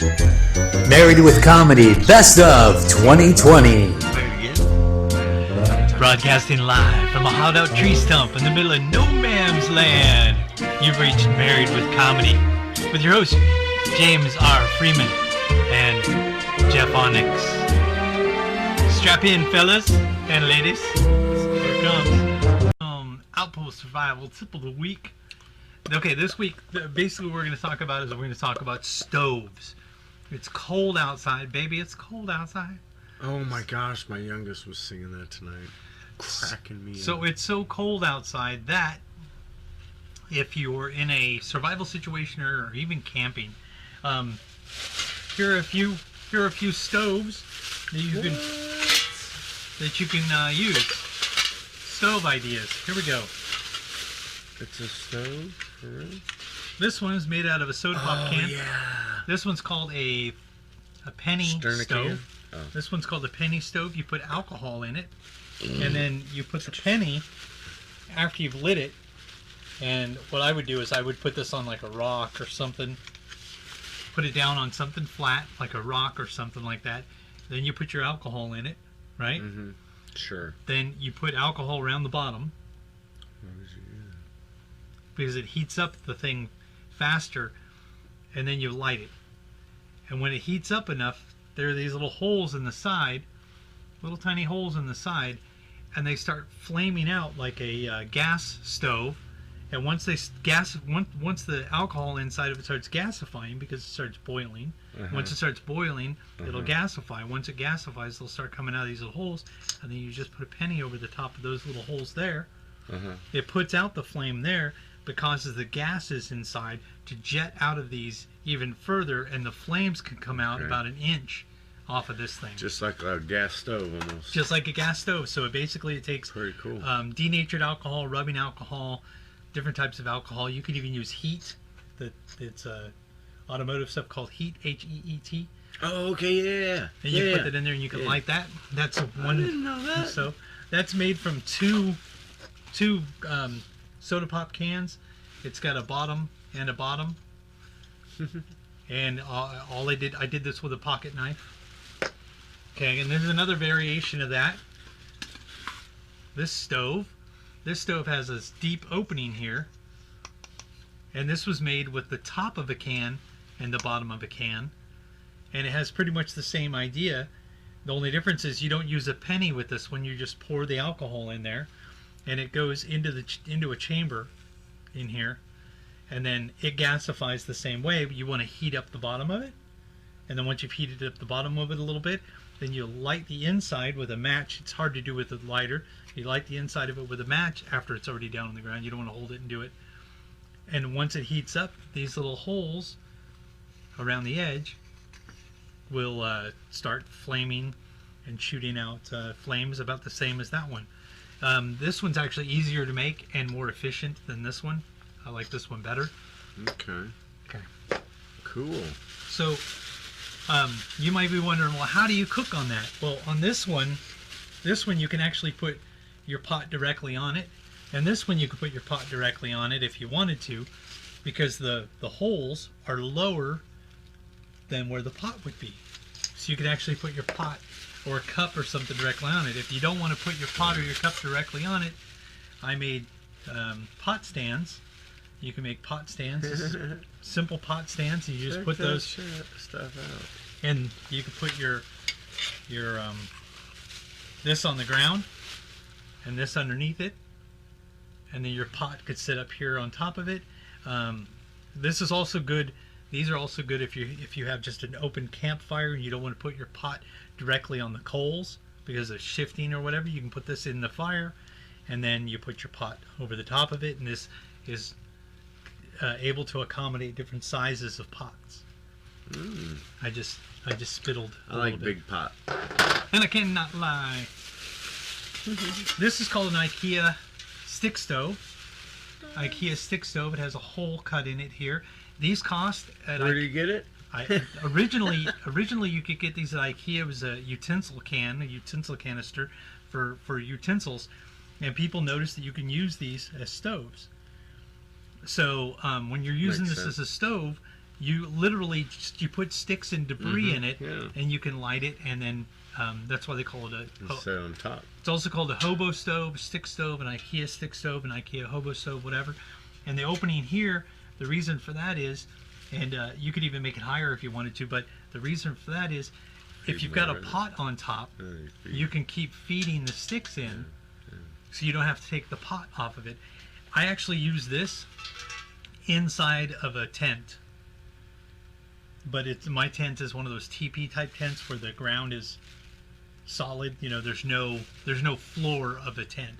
Married with Comedy Best of 2020. Broadcasting live from a hot-out tree stump in the middle of no man's land. You've reached Married with Comedy with your host, James R. Freeman and Jeff Onyx. Strap in, fellas and ladies. Here it comes. Outpost Survival Tip of the Week. Okay, this week, basically what we're going to talk about stoves. It's cold outside, baby. It's cold outside. Oh my gosh, my youngest was singing that tonight. Cracking me So up. it's so cold outside that if you're in a survival situation or even camping, here are a few stoves that you can use. Stove ideas. Here we go. It's a stove? For real? This one is made out of a soda pop can. Yeah. This one's called a penny stove. Oh. This one's called a penny stove. You put alcohol in it, and then you put the penny after you've lit it. And what I would do is I would put this on like a rock or something. Put it down on something flat, like a rock or something like that. Then you put your alcohol in it, right? Mm-hmm. Sure. Then you put alcohol around the bottom because it heats up the thing faster, and then you light it. And when it heats up enough, there are these little holes in the side, little tiny holes in the side, and they start flaming out like a gas stove. And once once the alcohol inside of it starts gasifying, because it starts boiling, once it starts boiling, it'll gasify. Once it gasifies, they'll start coming out of these little holes, and then you just put a penny over the top of those little holes there. It puts out the flame there, but causes the gases inside to jet out of these even further, and the flames can come out about an inch off of this thing. Just like a gas stove almost. Just like a gas stove. So it takes pretty cool. Denatured alcohol, rubbing alcohol, different types of alcohol. You could even use heat. It's automotive stuff called heat, H-E-E-T. Oh, okay, yeah. And you put that in there and you can light that. That's one. I didn't know that. So that's made from two soda pop cans. It's got a bottom and a bottom. And I did this with a pocket knife. Okay, and there's another variation of that. This stove has this deep opening here, and this was made with the top of a can and the bottom of a can, and it has pretty much the same idea. The only difference is you don't use a penny with this one. You just pour the alcohol in there, and it goes into a chamber in here, and then it gasifies the same way. But you want to heat up the bottom of it, and then once you've heated up the bottom of it a little bit, then you light the inside with a match. It's hard to do with a lighter. You light the inside of it with a match after it's already down on the ground. You don't want to hold it and do it. And once it heats up, these little holes around the edge will start flaming and shooting out flames about the same as that one. This one's actually easier to make and more efficient than this one. I like this one better. Okay. Cool. So you might be wondering, well, how do you cook on that? Well, on this one you can actually put your pot directly on it, and this one you can put your pot directly on it if you wanted to, because the holes are lower than where the pot would be. So you can actually put your pot or a cup or something directly on it. If you don't want to put your pot or your cup directly on it, I made pot stands. You can make pot stands, simple pot stands. You just put those stuff out, and you can put your this on the ground and this underneath it, and then your pot could sit up here on top of it. This is also good. These are also good if you have just an open campfire and you don't want to put your pot directly on the coals because of shifting or whatever. You can put this in the fire, and then you put your pot over the top of it, and this is able to accommodate different sizes of pots. I just spittled a I like little bit. big pot. And I cannot lie. This is called an IKEA stick stove. IKEA stick stove. It has a hole cut in it here. These cost at Where do you get it? Originally you could get these at IKEA. It was a utensil canister for utensils, and people noticed that you can use these as stoves. So when you're using this as a stove, you literally you put sticks and debris in it, yeah. and you can light it, and then that's why they call it Set on top. it's also called a hobo stove, stick stove, an IKEA stick stove, an IKEA hobo stove, whatever. And the opening here, the reason for that is, and you could even make it higher if you wanted to, but the reason for that is, if you've got a pot on top, you can keep feeding the sticks in, so you don't have to take the pot off of it. I actually use this inside of a tent, but my tent is one of those teepee type tents where the ground is solid. You know, there's no floor of the tent.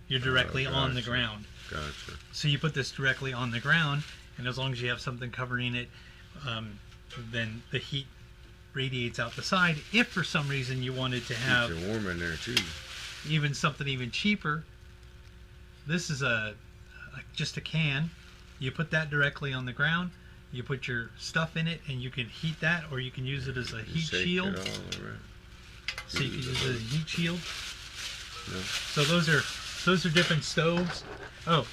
You're directly on the ground. Gotcha. So you put this directly on the ground, and as long as you have something covering it, then the heat radiates out the side. If for some reason you wanted to have keeps it warm in there too, even something even cheaper, this is just a can. You put that directly on the ground. You put your stuff in it, and you can heat that, or you can use it as a heat shield. So you can use it as a heat shield. Yeah. So those are different stoves. Oh,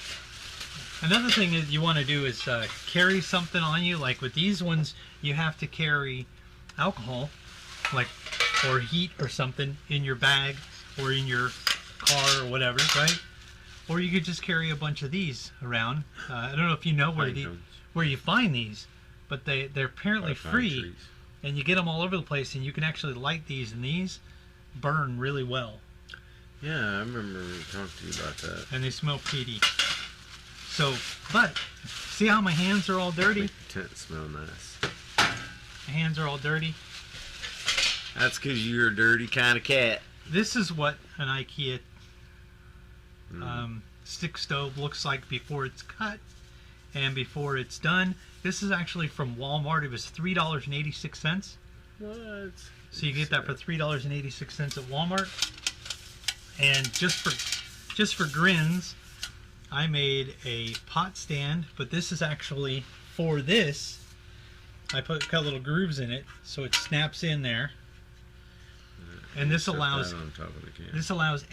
another thing that you want to do is carry something on you. Like with these ones, you have to carry alcohol, like, or heat or something in your bag or in your car or whatever, right? Or you could just carry a bunch of these around. I don't know if you know where you find these, but they're apparently free, and you get them all over the place, and you can actually light these, and these burn really well. Yeah, I remember talking to you about that. And they smell peaty. So, but see how my hands are all dirty? Make the tent smell nice. My hands are all dirty. That's because you're a dirty kind of cat. This is what an IKEA stick stove looks like before it's cut and before it's done. This is actually from Walmart. It was $3.86. What? So you get that for $3.86 at Walmart. And just for grins, I made a pot stand, but this is actually for this. I cut little grooves in it so it snaps in there. And this allows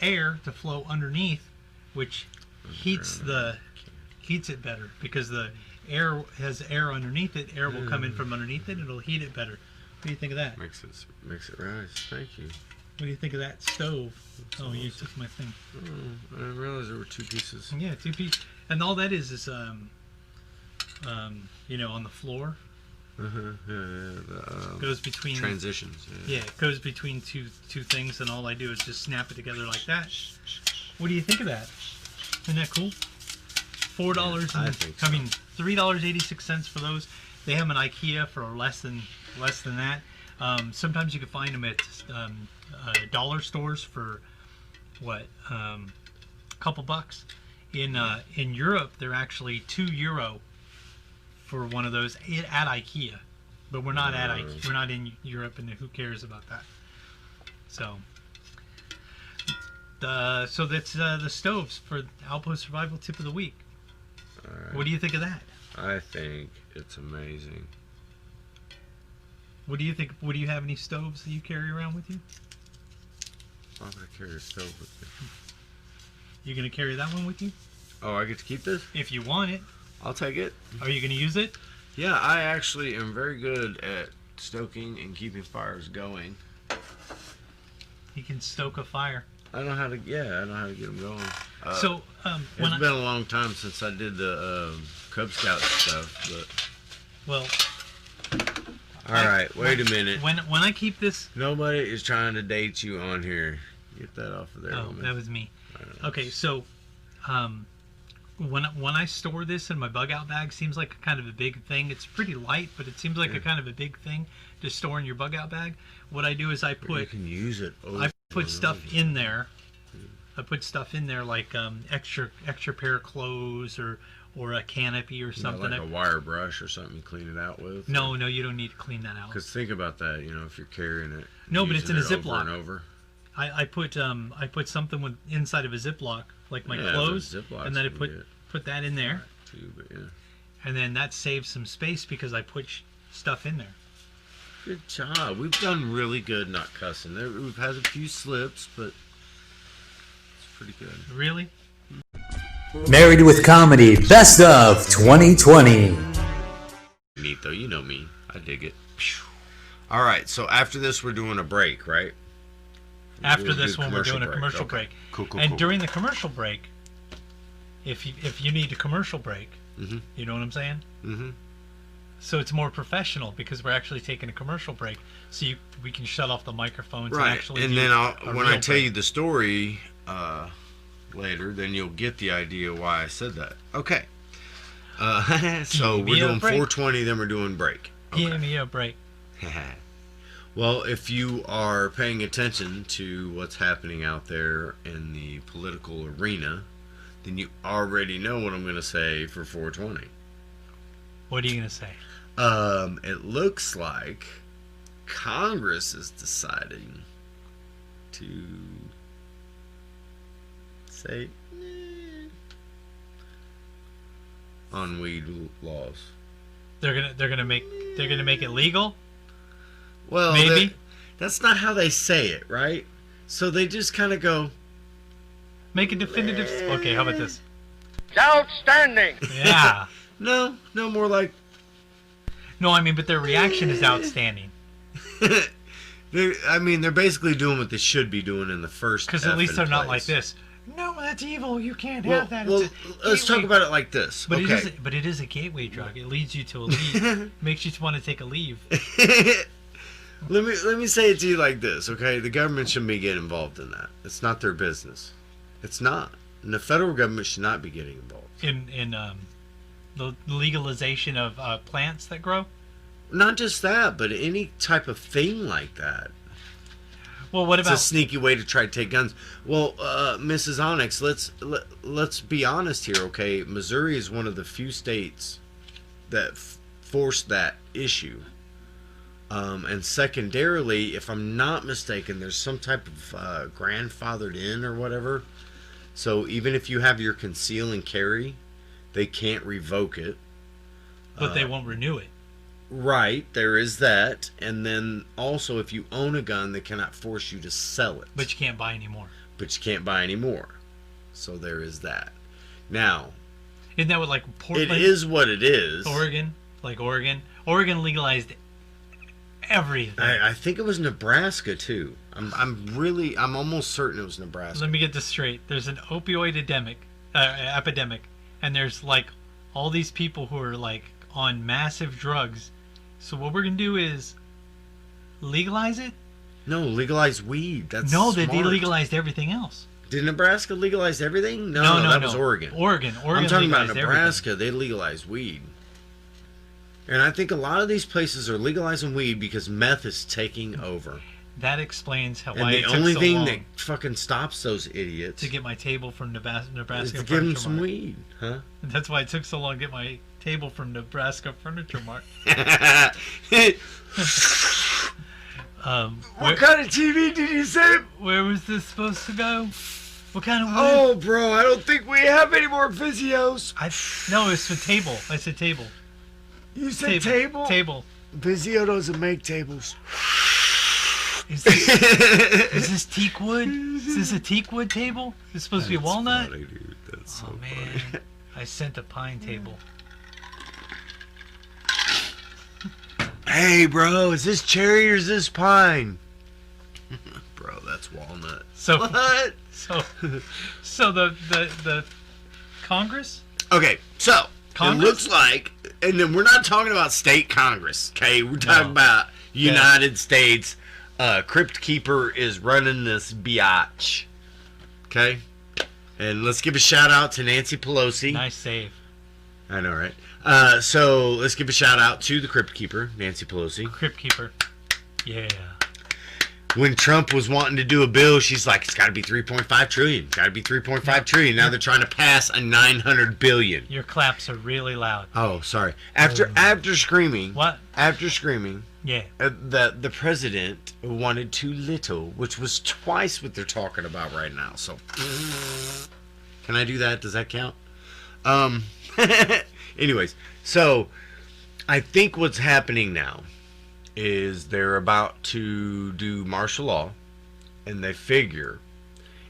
air to flow underneath, which heats it better, because the air has air underneath it. Air will come in from underneath it, and it'll heat it better. What do you think of that? Makes it rise. Thank you. What do you think of that stove? That's awesome. You took my thing. Oh, I didn't realize there were two pieces. Yeah, 2 pieces. And all that is you know, on the floor. Goes between transitions. Yeah, it goes between two things, and all I do is just snap it together like that. What do you think of that? Isn't that cool? $4. Yeah, I think so. I mean, $3.86 for those. They have them in IKEA for less than that. Sometimes you can find them at dollar stores for what, a couple bucks. In Europe, they're actually €2 for one of those at IKEA, but we're not at IKEA. We're not in Europe, and who cares about that? So that's the stoves for Outpost Survival Tip of the Week. All right. What do you think of that? I think it's amazing. What do you think? Do you have any stoves that you carry around with you? Why would I carry a stove with me? You gonna carry that one with you? Oh, I get to keep this? If you want it. I'll take it. Are you gonna use it? Yeah, I actually am very good at stoking and keeping fires going. You can stoke a fire. I know how to get them going. It's been a long time since I did the Cub Scout stuff, but well. All right, wait a minute. When I keep this, nobody is trying to date you on here. Get that off of there. Oh, that was me. Okay, so when I store this in my bug out bag, seems like a kind of a big thing. It's pretty light, but it seems like a kind of a big thing to store in your bug out bag. What I do is you can use it. I put stuff in there. I put stuff in there like extra pair of clothes or a canopy or something. Like a wire brush or something you clean it out with. No, you don't need to clean that out. Because think about that, if you're carrying it. No, but it's in a Ziploc. Over and over. I put something inside of a Ziploc, like my clothes, and then I put that in there. Too, but yeah. And then that saves some space because I put stuff in there. Good job. We've done really good not cussing. We've had a few slips, but it's pretty good. Really? Married with Comedy Best of 2020. neat though. You know me. I dig it. All right. So after this, we're doing a break, right? After this one, we're doing a commercial break. Cool. And during the commercial break, if you need a commercial break, Mm-hmm. you know what I'm saying? Mm-hmm. So it's more professional because we're actually taking a commercial break, so we can shut off the microphones and Right. actually. And do then a when real I tell break. you the story later, then you'll get the idea why I said that. Okay. So Give me we're a doing break. 420, then we're doing break. Give me a break. Well, if you are paying attention to what's happening out there in the political arena, then you already know what I'm going to say for 420. What are you gonna say? It looks like Congress is deciding to say on weed laws. They're gonna make it legal. Well, Maybe. that's not how they say it, right? So they just kind of go, Make a definitive. Okay, how about this? Outstanding! Yeah. no, more like, No, I mean, but their reaction is outstanding. they're basically doing what they should be doing in the first. Because at least effing they're not place. like this. No, that's evil. You can't Well, have that. well, It's a let's talk gateway." about it like this. But Okay. it is a gateway drug. It leads you to a leave. Makes you want to take a leave. let me say it to you like this, okay? The government shouldn't be getting involved in that. It's not their business. It's not. And the federal government should not be getting involved. In the legalization of plants that grow. Not just that, but any type of thing like that. Well, what It's a about sneaky way to try to take guns. Well, Mrs. Onyx, let's be honest here, okay? Missouri is one of the few states that forced that issue. And secondarily, if I'm not mistaken, there's some type of grandfathered in or whatever. So even if you have your conceal and carry, they can't revoke it. but they won't renew it? Right, there is that. And then also, if you own a gun, they cannot force you to sell it. But you can't buy any more. But you can't buy any more. So there is that. Now, Isn't that what, like, Portland? it is what it is. Oregon? Like Oregon? Oregon legalized everything. I think it was Nebraska too. I'm almost certain it was Nebraska. Let me get this straight. There's an opioid epidemic, and there's like all these people who are like on massive drugs. So what we're gonna do is legalize it? No, legalize weed. That's No, smart. they legalized everything else. Did Nebraska legalize everything? No, that was Oregon. Oregon I'm talking about legalized Nebraska. They legalized weed. And I think a lot of these places are legalizing weed because meth is taking over. everything. That explains And why the it took only so thing long that fucking stops those idiots to get my table from Nebraska is to give them Furniture some Mart. weed, huh? That's why it took so long to get my table from Nebraska Furniture Mart. What kind of TV did you say? Where was this supposed to go? What kind of wood? Oh, bro, I don't think we have any more Vizios. No, it's a table. I said table. You said table? Table. Vizio doesn't make tables. Is this teak wood? Is this a teak wood table? Is it supposed to be a walnut? Funny, dude. That's so Oh funny. man, I sent a pine table. Hey, bro, is this cherry or is this pine? Bro, that's walnut. So, What? so the Congress? Okay, so Congress? it looks like, and then we're not talking about state Congress, okay? We're talking about United States. Crypt Keeper is running this biatch, okay? And let's give a shout out to Nancy Pelosi. Nice save. I know, right? So let's give a shout out to the Crypt Keeper, Nancy Pelosi. Crypt Keeper. Yeah. When Trump was wanting to do a bill, she's like, it's got to be 3.5 trillion. Got to be 3.5 trillion. Now they're trying to pass a 900 billion. Your claps are really loud. Oh, sorry. After screaming. What? After screaming. Yeah. The president wanted too little, which was twice what they're talking about right now. So, can I do that? Does that count? Anyways, so I think what's happening now is they're about to do martial law, and they figure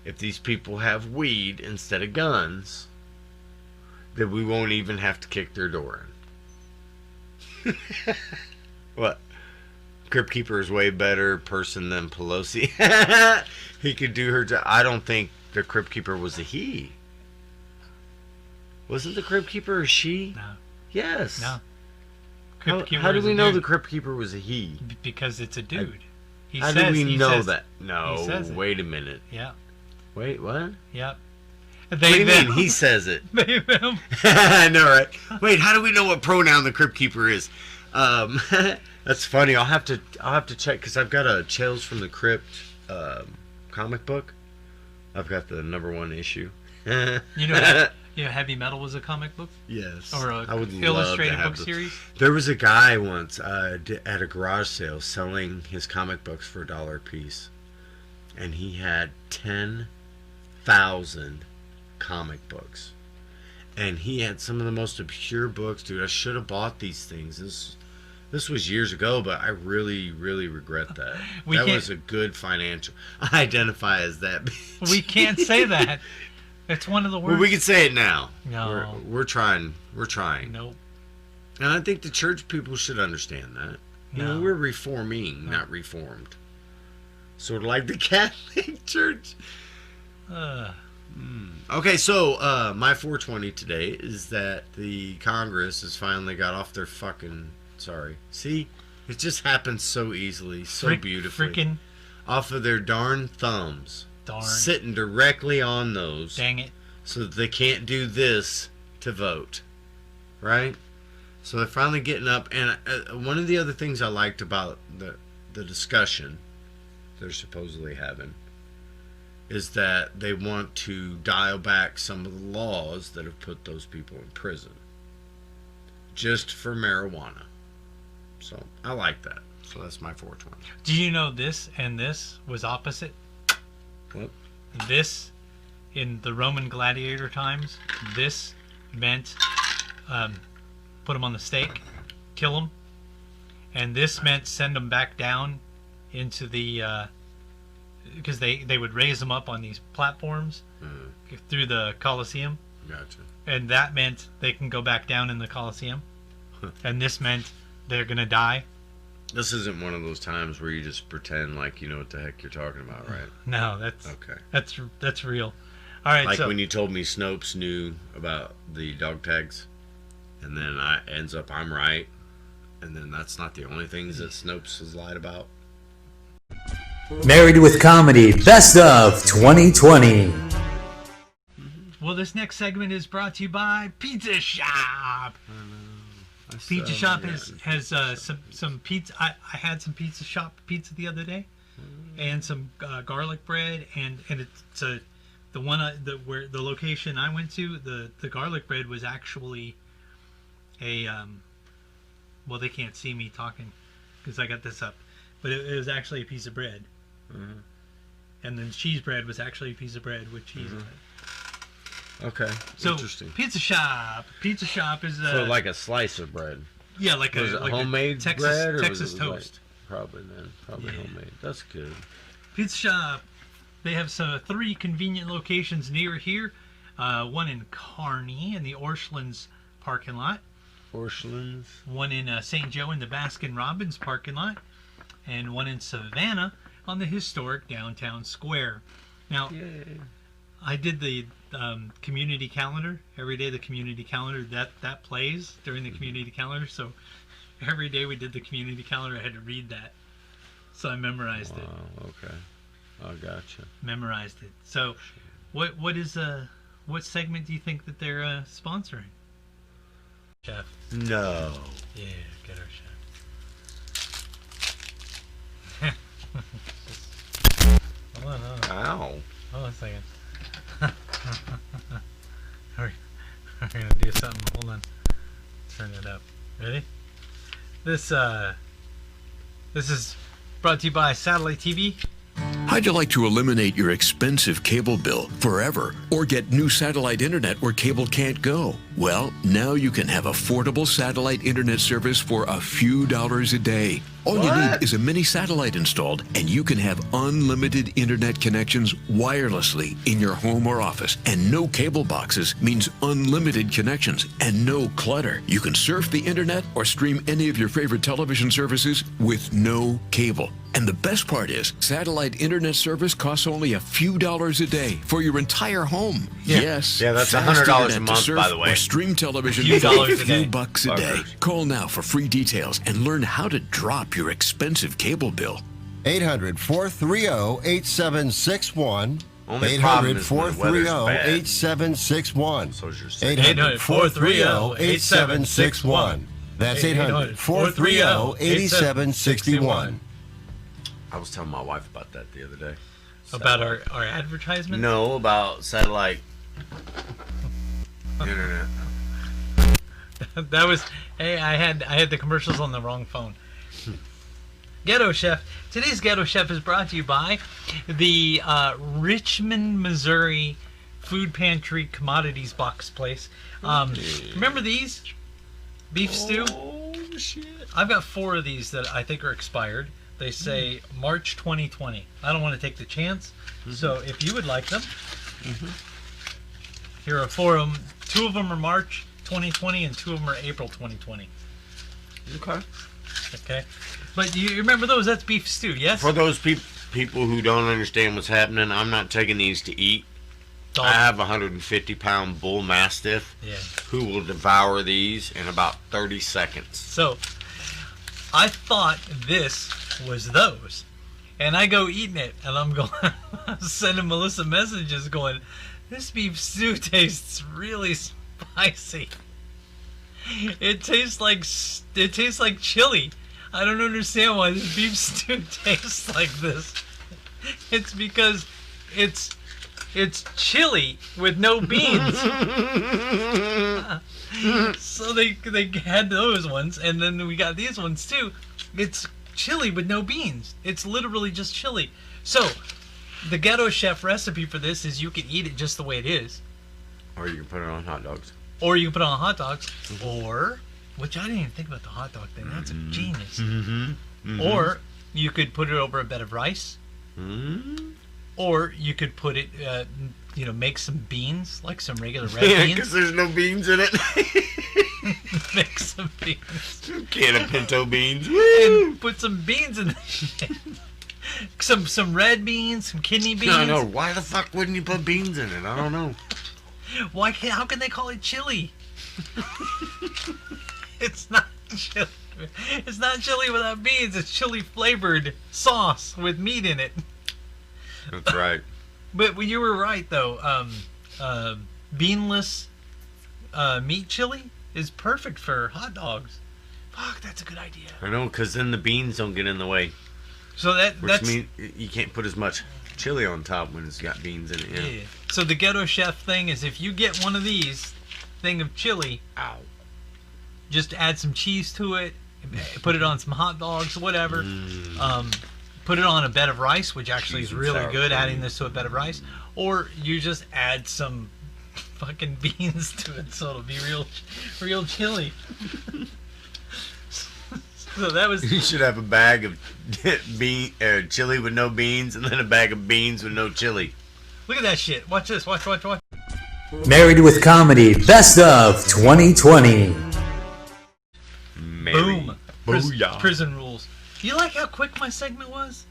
if these people have weed instead of guns, that we won't even have to kick their door What? Crypt Keeper is way better person than Pelosi. He could do her job. I don't think the Crypt Keeper was a he. Wasn't the Crypt Keeper a she? No. Yes. No. How do we know the Crypt Keeper was a he? Because it's a dude. How do we know that? No, he says it. wait a minute. Yeah. Wait, what? Yep. What do you mean? He says it. They them. I know, right? Wait, how do we know what pronoun the Crypt Keeper is? That's funny. I'll have to check because I've got a Tales from the Crypt comic book. I've got the #1 issue. You know, Heavy Metal was a comic book? Yes. Or I would illustrated love to have book series? There was a guy once at a garage sale selling his comic books for $1 a piece. And he had 10,000 comic books. And he had some of the most obscure books, dude. I should have bought these things. This was years ago, but I really, really regret that. That was a good financial. I identify as that bitch. We can't say that. It's one of the worst. Well, we can say it now. No. We're trying. We're trying. Nope. And I think the church people should understand that. You know, we're reforming, not reformed. Sort of like the Catholic Church. Okay, so my 420 today is that the Congress has finally got off their fucking... Sorry. See? It just happens so easily, so beautifully. Freaking... Off of their darn thumbs. Darn. Sitting directly on those. Dang it. So that they can't do this to vote. Right? So they're finally getting up. And one of the other things I liked about the discussion they're supposedly having is that they want to dial back some of the laws that have put those people in prison. Just for marijuana. So I like that. So that's my 420. Do you know this and this was opposite? What? This, in the Roman gladiator times, this meant put them on the stake, kill them. And this meant send them back down into the... because they would raise them up on these platforms through the Colosseum. Gotcha. And that meant they can go back down in the Colosseum. And this meant they're going to die. This isn't one of those times where you just pretend like you know what the heck you're talking about, right? No, that's okay. That's real. All right. Like so, when you told me Snopes knew about the dog tags, and then ends up I'm right, and then that's not the only things that Snopes has lied about. Married with Comedy Best of 2020. Well, this next segment is brought to you by Pizza Shop. Pizza Shop has some pizza. I had some Pizza Shop pizza the other day, and some garlic bread, and it's the one where the location I went to, the garlic bread was actually a well, they can't see me talking because I got this up, but it was actually a piece of bread, and then cheese bread was actually a piece of bread with cheese on it. Okay, so interesting. Pizza Shop is so like a slice of bread. Yeah, like was a it homemade bread or Texas was it toast. Probably homemade. That's good. Pizza Shop. They have 3 convenient locations near here. One in Kearney in the Orchlands parking lot. Orchlands. One in St. Joe in the Baskin Robbins parking lot, and one in Savannah on the historic downtown square. Now, Yay. I did the community calendar. Every day the community calendar that plays during the community calendar. So every day we did the community calendar, I had to read that. So I memorized it. Okay. I gotcha. Memorized it. So what segment do you think that they're sponsoring? Chef. No. Yeah, get our chef. Hold on. Ow. Hold on a second. We're gonna do something. Hold on. Turn it up. Ready? This is brought to you by Satellite TV. How'd you like to eliminate your expensive cable bill forever or get new satellite internet where cable can't go? Well, now you can have affordable satellite internet service for a few dollars a day. All you need is a mini satellite installed, and you can have unlimited internet connections wirelessly in your home or office. And no cable boxes means unlimited connections and no clutter. You can surf the internet or stream any of your favorite television services with no cable. And the best part is, satellite internet service costs only a few dollars a day for your entire home. Yeah. Yes. Yeah, that's fast $100 a internet to month, surf by the way. Or stream television Few for dollars a a few day. bucks a day. Call now for free details and learn how to drop your expensive cable bill. 800-430-8761. Only problem is when the weather's bad. 800-430-8761. So is your signal. 800-430-8761. That's 800-430-8761. I was telling my wife about that the other day. About our advertisement? No, about satellite internet. That was, hey, I had the commercials on the wrong phone. Ghetto Chef. Today's Ghetto Chef is brought to you by the Richmond, Missouri Food Pantry Commodities Box Place. Remember these? Beef stew? Oh, shit. I've got 4 of these that I think are expired. They say March 2020. I don't want to take the chance. So if you would like them, here are 4 of them. 2 of them are March 2020 and 2 of them are April 2020. Okay. Okay. But you remember those? That's beef stew, yes? For those people who don't understand what's happening, I'm not taking these to eat. Dog. I have a 150-pound bull mastiff who will devour these in about 30 seconds. So I thought this was those. And I go eating it, and I'm going, sending Melissa messages going, this beef stew tastes really spicy. It tastes like chili. I don't understand why this beef stew tastes like this. It's because it's chili with no beans. So they had those ones, and then we got these ones too. It's chili with no beans. It's literally just chili. So the Ghetto Chef recipe for this is you can eat it just the way it is, Or you can put it on hot dogs. or you can put it on hot dogs, or, which I didn't even think about the hot dog thing. That's a genius. Or you could put it over a bed of rice. Or you could put it, make some beans, like some regular red Yeah, beans. because there's no beans in it. Make some beans. Can of pinto beans. And put some beans in the shit. Some red beans, some kidney beans. I know. Why the fuck wouldn't you put beans in it? I don't know. How can they call it chili? It's not chili. It's not chili without beans. It's chili flavored sauce with meat in it. That's right. But you were right though. Beanless meat chili is perfect for hot dogs. Fuck, that's a good idea. I know, because then the beans don't get in the way. So Which means you can't put as much chili on top when it's got beans in it. Yeah. So the Ghetto Chef thing is, if you get one of these thing of chili, just add some cheese to it, put it on some hot dogs, whatever. Put it on a bed of rice, which actually is really good, adding this to a bed of rice. Or you just add some fucking beans to it, so it'll be real chili. So that was. You should have a bag of chili with no beans, and then a bag of beans with no chili. Look at that shit. Watch this. Watch. Married with Comedy Best of 2020. Boom. Booyah. Prison rules. You like how quick my segment was?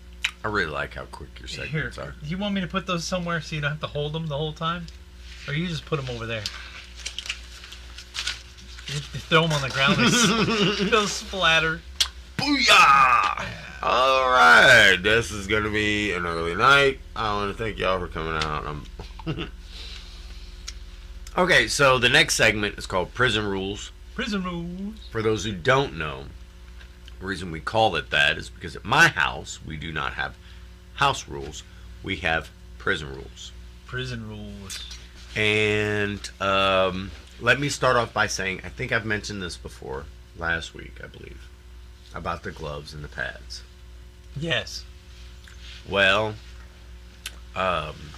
I really like how quick your Here, segments are. you want me to put those somewhere so you don't have to hold them the whole time? Or you just put them over there? You throw them on the ground, they'll splatter. Booyah! All right, this is going to be an early night. I want to thank y'all for coming out. Okay, so the next segment is called Prison Rules. Prison rules. For those who don't know, the reason we call it that is because at my house, we do not have house rules. We have prison rules. Prison rules. And let me start off by saying, I think I've mentioned this before, last week, I believe, about the gloves and the pads. Yes. Well,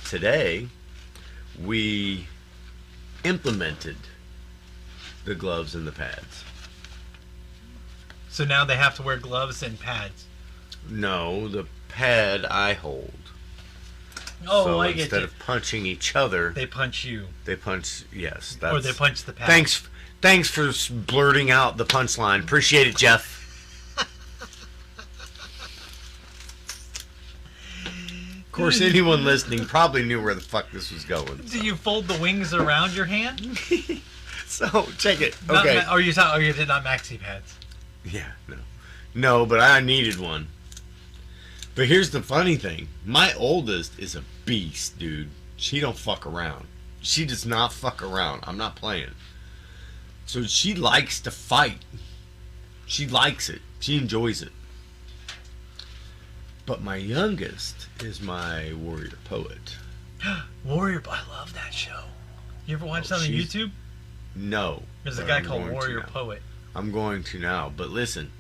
today we implemented the gloves and the pads. So now they have to wear gloves and pads. No, the pad I hold. Oh, So I get instead you. of punching each other, They punch you. they punch. Yes, Or they punch the pad. Thanks for blurting out the punchline. Appreciate it, Jeff. Of course, anyone listening probably knew where the fuck this was going. Do you fold the wings around your hand? So check it. Not Okay. Or you did not maxi pads? Yeah, no, but I needed one. But here's the funny thing: my oldest is a beast, dude. She don't fuck around. She does not fuck around. I'm not playing. So she likes to fight. She likes it. She enjoys it. But my youngest is my warrior poet. Warrior, I love that show. You ever watch that on she's- YouTube? No. There's a but guy I'm called going to Warrior now. Poet. I'm going to now. But listen.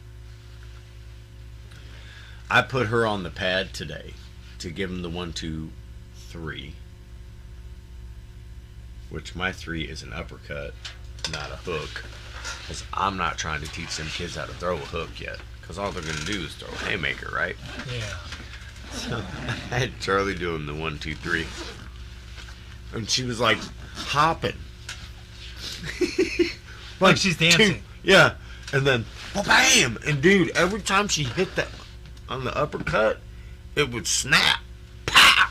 I put her on the pad today to give him the 1, 2, 3. Which my 3 is an uppercut, not a hook. Because I'm not trying to teach them kids how to throw a hook yet. Because all they're going to do is throw a haymaker, right? Yeah. So I had Charlie doing the 1, 2, 3. And she was like hopping. Like she's dancing. 2, yeah. And then, bam! And dude, every time she hit that on the uppercut, it would snap. Pow!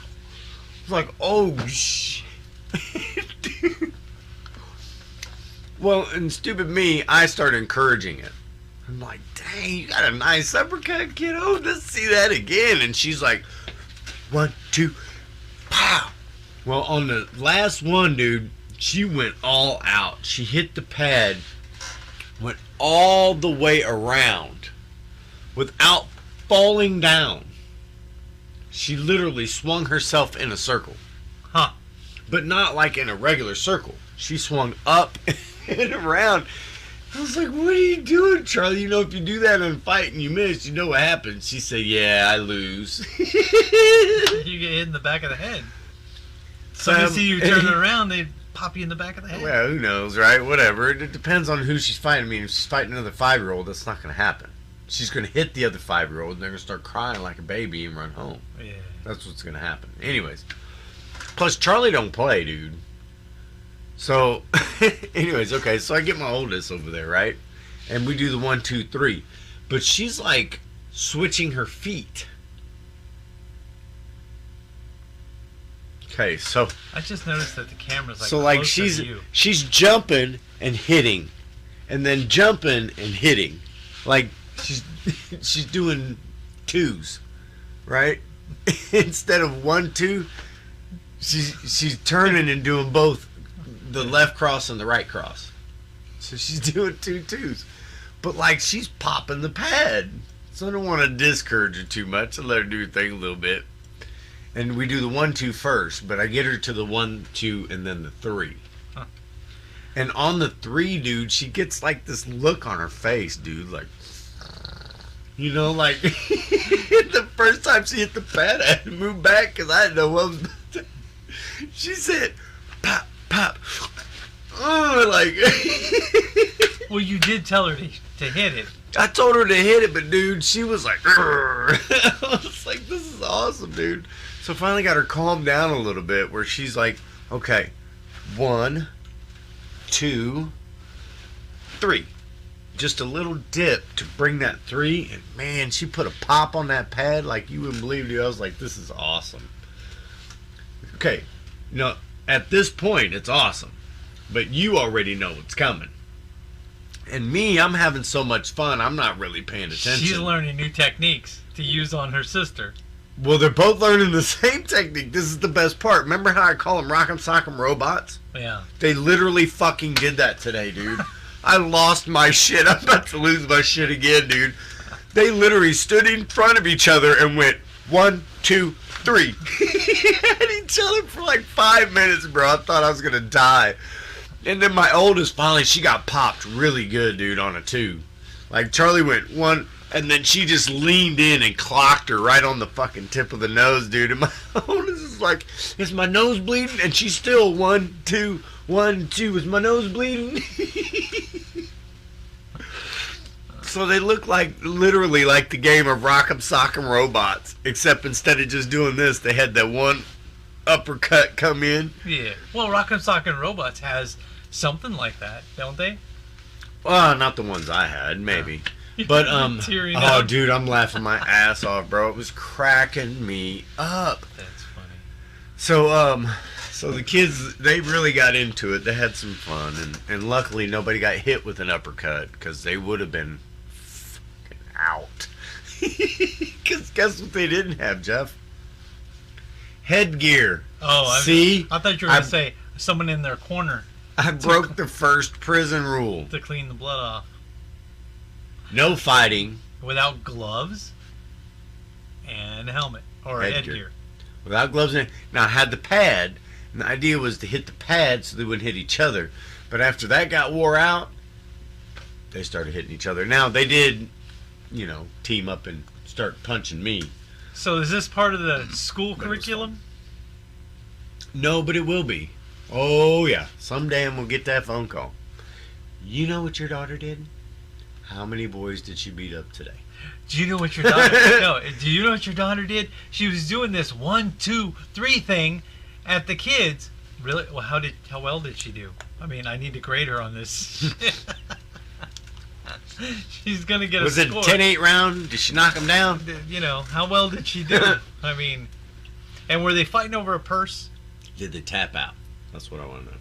It's like, oh shit. Dude. Well, and stupid me, I started encouraging it. I'm like, dang, you got a nice uppercut, kiddo. Let's see that again. And she's like, 1, 2, pow. Well, on the last one, dude, she went all out. She hit the pad, went all the way around without falling down. She literally swung herself in a circle. Huh. But not like in a regular circle. She swung up and around. I was like, what are you doing, Charlie? You know, if you do that in a fight and you miss, you know what happens. She said, yeah, I lose. You get hit in the back of the head. Somebody see you turning around, they pop you in the back of the head. Well, who knows, right? Whatever. It depends on who she's fighting. I mean, if she's fighting another 5-year-old, that's not going to happen. She's going to hit the other 5-year-old, and they're going to start crying like a baby and run home. Yeah. That's what's going to happen. Anyways. Plus, Charlie don't play, dude. So, anyways, okay. So I get my oldest over there, right? And we do the 1, 2, 3. But she's like switching her feet. Okay, so I just noticed that the camera's like so like closer to you. she's jumping and hitting, and then jumping and hitting, like she's doing 2s, right? Instead of 1, 2, she's turning and doing both, the left cross and the right cross. So she's doing 2 2s, but like she's popping the pad. So I don't want to discourage her too much. I let her do her thing a little bit. And we do the 1, 2 first, but I get her to the 1, 2, and then the 3. Huh. And on the 3, dude, she gets like this look on her face, dude, like, you know, like the first time she hit the pad, I had to move back because I didn't know what was. She said, "Pop, pop." Oh, like. Well, you did tell her to hit it. I told her to hit it, but dude, she was like, I was like, this is awesome, dude. So finally got her calmed down a little bit where she's like, okay, 1, 2, 3. Just a little dip to bring that 3. And man, she put a pop on that pad like you wouldn't believe, dude. I was like, this is awesome. Okay, you know, at this point, it's awesome. But you already know what's coming. And me, I'm having so much fun, I'm not really paying attention. She's learning new techniques to use on her sister. Well, they're both learning the same technique. This is the best part. Remember how I call them Rock'em Sock'em robots? Yeah. They literally fucking did that today, dude. I lost my shit. I'm about to lose my shit again, dude. They literally stood in front of each other and went 1, 2, 3. At each other for like 5 minutes, bro. I thought I was gonna die. And then my oldest finally, she got popped really good, dude, on a 2. Like Charlie went 1, and then she just leaned in and clocked her right on the fucking tip of the nose, dude. And my oldest is like, is my nose bleeding? And she's still 1, 2, 1, 2. Is my nose bleeding? So they look like literally like the game of Rock'em Sock'em Robots, except instead of just doing this, they had that one uppercut come in. Yeah. Well, Rock'em Sock'em Robots has something like that, don't they? Well, not the ones I had, maybe. But Tearing oh, up. dude, I'm laughing my ass off, bro. It was cracking me up. That's funny. So the kids, they really got into it. They had some fun, and luckily nobody got hit with an uppercut because they would have been fucking out. Because guess what they didn't have, Jeff? Headgear. Oh, see? I thought you were going to say someone in their corner I broke the first prison rule. to clean the blood off. No fighting. Without gloves and a helmet or Headgear. headgear. Without gloves in. Now, I had the pad, and the idea was to hit the pad so they wouldn't hit each other. But after that got wore out, they started hitting each other. Now, they did, team up and start punching me. So is this part of the school curriculum? No, but it will be. Oh, yeah. Someday I'm going to get that phone call. You know what your daughter did? How many boys did she beat up today? Do you know what your daughter? No. Do you know what your daughter did? She was doing this 1, 2, 3 thing at the kids. Really? Well, how well did she do? I mean, I need to grade her on this. She's gonna get Was a it score. a 10-8 round? Did she knock him down? How well did she do? I mean, and were they fighting over a purse? Did they tap out? That's what I want to know.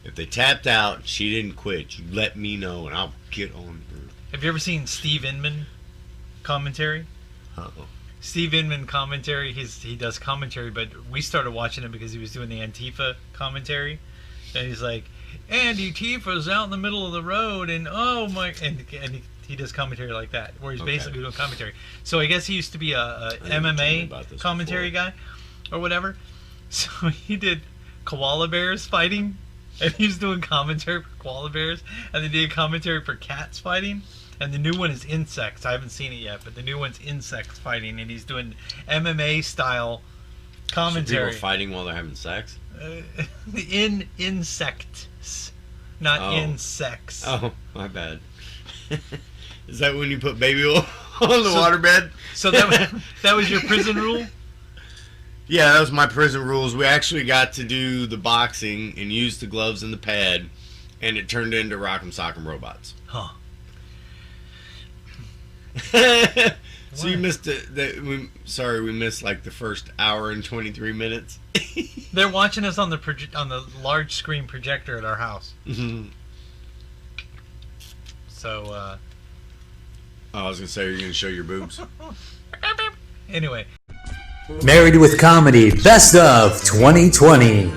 If they tapped out, she didn't quit. You let me know, and I'll get on her. Have you ever seen Steve Inman commentary? Uh-oh. Steve Inman commentary. He does commentary, but we started watching him because he was doing the Antifa commentary, and he's like, Andy Tifa's out in the middle of the road, and oh my, and he does commentary like that, where he's basically doing commentary. So I guess he used to be a MMA commentary guy, or whatever. So he did koala bears fighting, and he was doing commentary for koala bears, and they did commentary for cats fighting. And the new one is insects. I haven't seen it yet, but the new one's insects fighting, and he's doing MMA style commentary. So people fighting while they're having sex? Insects, not insects. Oh, my bad. Is that when you put baby oil on the waterbed? So that was your prison rule? Yeah, that was my prison rules. We actually got to do the boxing and use the gloves and the pad, and it turned into Rock'em Sock'em Robots. Huh. So you missed it. Sorry, we missed like the first hour and 23 minutes. They're watching us on the large screen projector at our house. Mm-hmm. So. I was gonna say, you're gonna show your boobs. Anyway. Married with Comedy Best of 2020.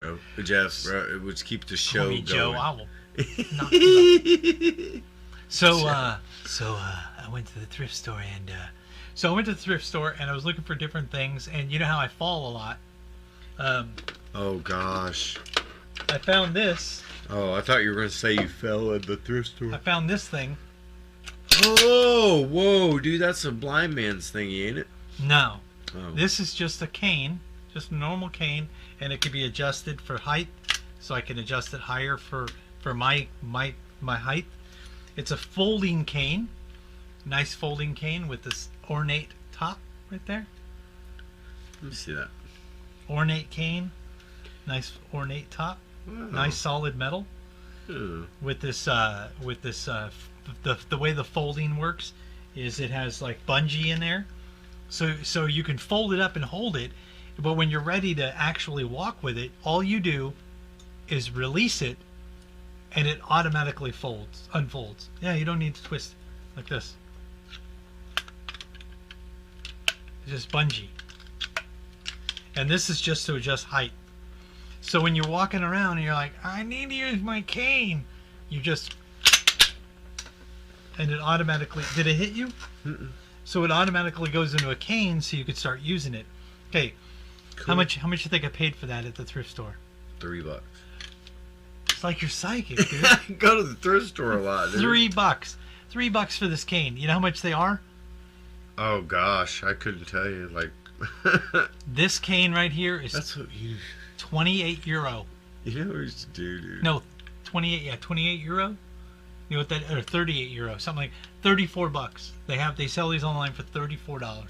Oh, Jeff, let's keep the show Call me going. Joe. I will knock you up. So I went to the thrift store and I was looking for different things, and you know how I fall a lot. Oh gosh. I found this. Oh, I thought you were gonna say you fell at the thrift store. I found this thing. Oh, whoa, dude, that's a blind man's thingy, ain't it? No. Oh. This is just a cane, just a normal cane, and it can be adjusted for height, so I can adjust it higher for my height. It's a folding cane, nice folding cane with this ornate top right there. Let me see that. Ornate cane, nice ornate top, nice solid metal. Oh. With this the way the folding works is it has like bungee in there, so you can fold it up and hold it, but when you're ready to actually walk with it, all you do is release it and it automatically unfolds. Yeah, you don't need to twist it like this. It's just bungee. And this is just to adjust height. So when you're walking around and you're like, I need to use my cane, you just, and it automatically, did it hit you? Mm-mm. So it automatically goes into a cane so you could start using it. Okay, Cool. how much you think I paid for that at the thrift store? $3. It's like you're psychic, dude. I go to the thrift store a lot, dude. $3. $3 for this cane. You know how much they are? Oh gosh, I couldn't tell you. Like, This cane right here is that's what you 28 euro. know what we used to do, dude. No, 28 euro. You know what that, or 38 euro, something like $34. They sell these online for $34.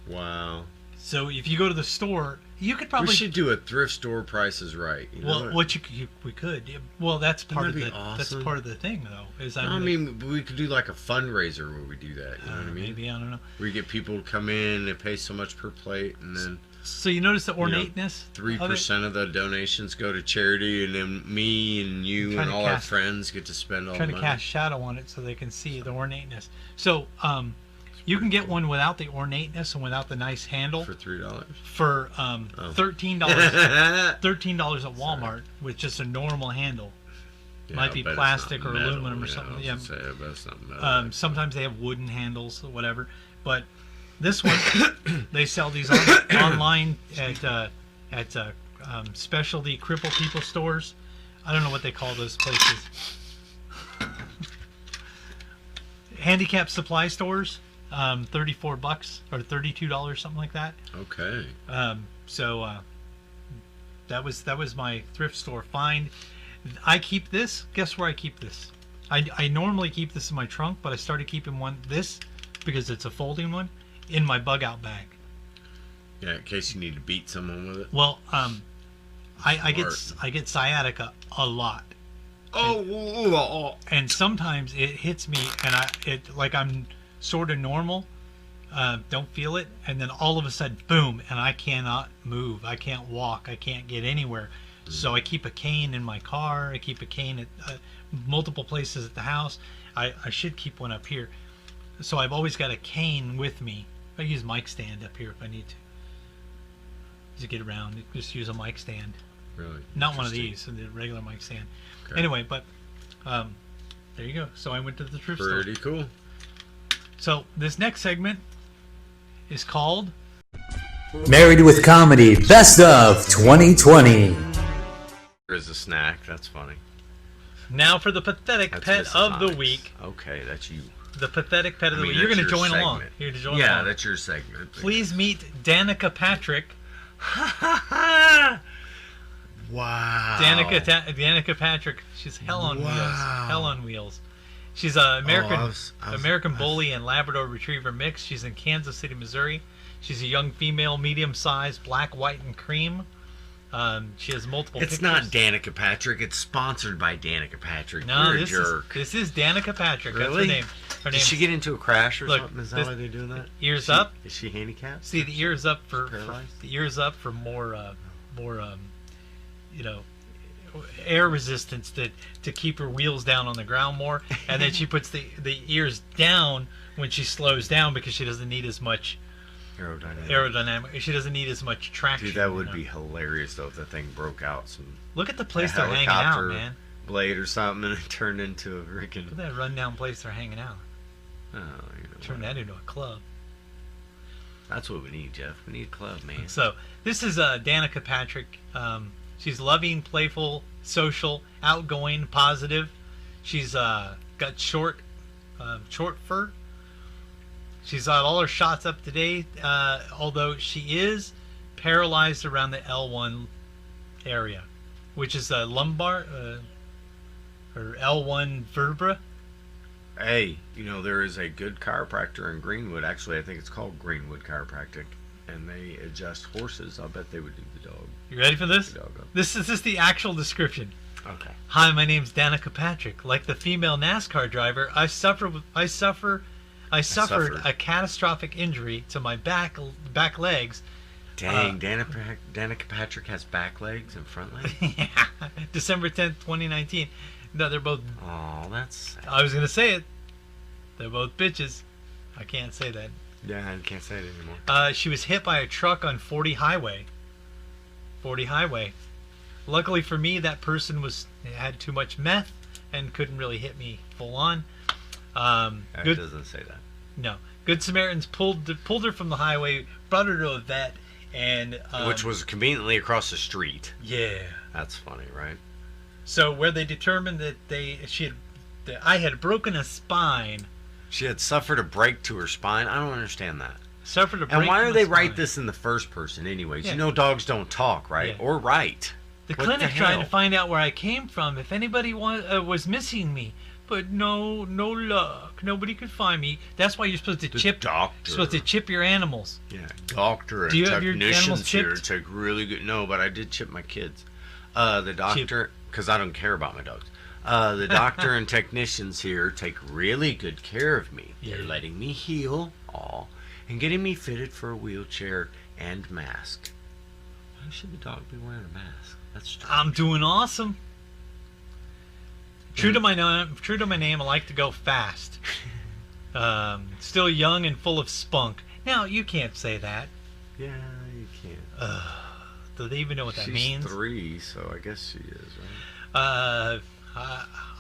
Wow. So if you go to the store, you could probably We should do a thrift store Prices Right. You know well, we could. Yeah, well, that's part of Wouldn't the that be that's awesome? part of the thing though. Is I mean, we could do like a fundraiser where we do that. You know what I mean? maybe I don't know. Where you get people to come in, they pay so much per plate, and then So you notice the ornateness? 3% of the donations go to charity, and then me and you Trying and to all our cast- friends get to spend all the Trying to money. cast shadow on it so they can see the ornateness. So you can get one without the ornateness and without the nice handle For $3. for $13. $13 at Walmart with just a normal handle. Yeah, Might I be bet it's plastic not or metal. aluminum or Yeah, something. I was Yeah. gonna say, I bet it's not metal. Sometimes they have wooden handles or whatever, but this one they sell these online at specialty crippled people stores. I don't know what they call those places. Handicap supply stores, $34 or $32, something like that. Okay. So that was my thrift store find. I keep this. Guess where I keep this? I normally keep this in my trunk, but I started keeping this because it's a folding one in my bug out bag. Yeah, in case you need to beat someone with it. Well, I get Smart. sciatica a lot, Oh, and sometimes it hits me, and I'm sort of normal, don't feel it, and then all of a sudden, boom, and I cannot move, I can't walk, I can't get anywhere. So I keep a cane in my car. I keep a cane at multiple places at the house. I should keep one up here. So I've always got a cane with me. I use mic stand up here if I need to get around. Just use a mic stand. Really? Not one of Interesting. these, the regular mic stand. Okay. Anyway, but there you go. So I went to the thrift store. Pretty cool. So this next segment is called Married with Comedy Best of 2020. There's a snack. That's funny. Now for the pathetic That's pet Mrs. of the Onyx. week. Okay, that's you. The pathetic pet of the I mean, week. You're going that's to your join along. segment. You're going to join Yeah, along. that's your segment. Please meet Danica Patrick. Wow. Danica Patrick. She's hell on wheels. Wow. Hell on wheels. She's an American I was- Bully and Labrador Retriever mix. She's in Kansas City, Missouri. She's a young female, medium-sized, black, white, and cream. She has multiple. It's pictures. not Danica Patrick. It's sponsored by Danica Patrick. No, You're a this jerk. is Danica Patrick. That's her Really? name. Her Did name. she get into a crash or Look, something? Is that this- why they're doing that? Ears up. Is she handicapped? See the ears up for Paralyzed? the ears up for more air resistance to keep her wheels down on the ground more, and then she puts the ears down when she slows down because she doesn't need as much aerodynamic. She doesn't need as much traction. Dude, that you would know? be hilarious though if the thing broke out some Look at the place a they're hanging out, helicopter man. blade or something and it turned into a Look freaking. at that rundown place they're hanging out. Oh, you know Turn what? that into a club. That's what we need, Jeff. We need a club, man. So this is Danica Patrick. She's loving, playful, social, outgoing, positive. She's got short fur. She's got all her shots up to date, although she is paralyzed around the L1 area, which is a lumbar or L1 vertebra. Hey, you know, there is a good chiropractor in Greenwood. Actually, I think it's called Greenwood Chiropractic. And they adjust horses. I'll bet they would do the dog. You ready for this? The dog up. This is the actual description. Okay. Hi, my name's Danica Patrick. Like the female NASCAR driver, I suffered a catastrophic injury to my back legs. Dang, Danica Patrick has back legs and front legs? Yeah, December 10th, 2019. No, they're both. Oh, that's. I was gonna say it. They're both bitches. I can't say that. Yeah, I can't say it anymore. She was hit by a truck on 40 highway. 40 highway. Luckily for me, that person had too much meth and couldn't really hit me full on. That doesn't say that. No. Good Samaritans pulled her from the highway, brought her to a vet, and Which was conveniently across the street. yeah. That's funny, right? So where they determined that I had broken a spine. She had suffered a break to her spine. I don't understand that. Suffered a break. And why in do the they write spine. this in the first person anyways? Yeah. You know dogs don't talk, right? Yeah. Or write. The What clinic the tried hell? to find out where I came from, if anybody was missing me. but no luck. Nobody could find me. That's why you're supposed to chip. Doctor. You're supposed to chip your animals. Yeah, doctor and Do you have your animals technicians here chipped? take really good. No, but I did chip my kids. The doctor, because I don't care about my dogs. The doctor and technicians here take really good care of me. They're Yeah. letting me heal, and getting me fitted for a wheelchair and mask. Why should the dog be wearing a mask? That's strange. I'm doing awesome. True to my name, I like to go fast. Still young and full of spunk. Now you can't say that. Yeah, you can't. Do they even know what that She's means? 3, so I guess she is, right?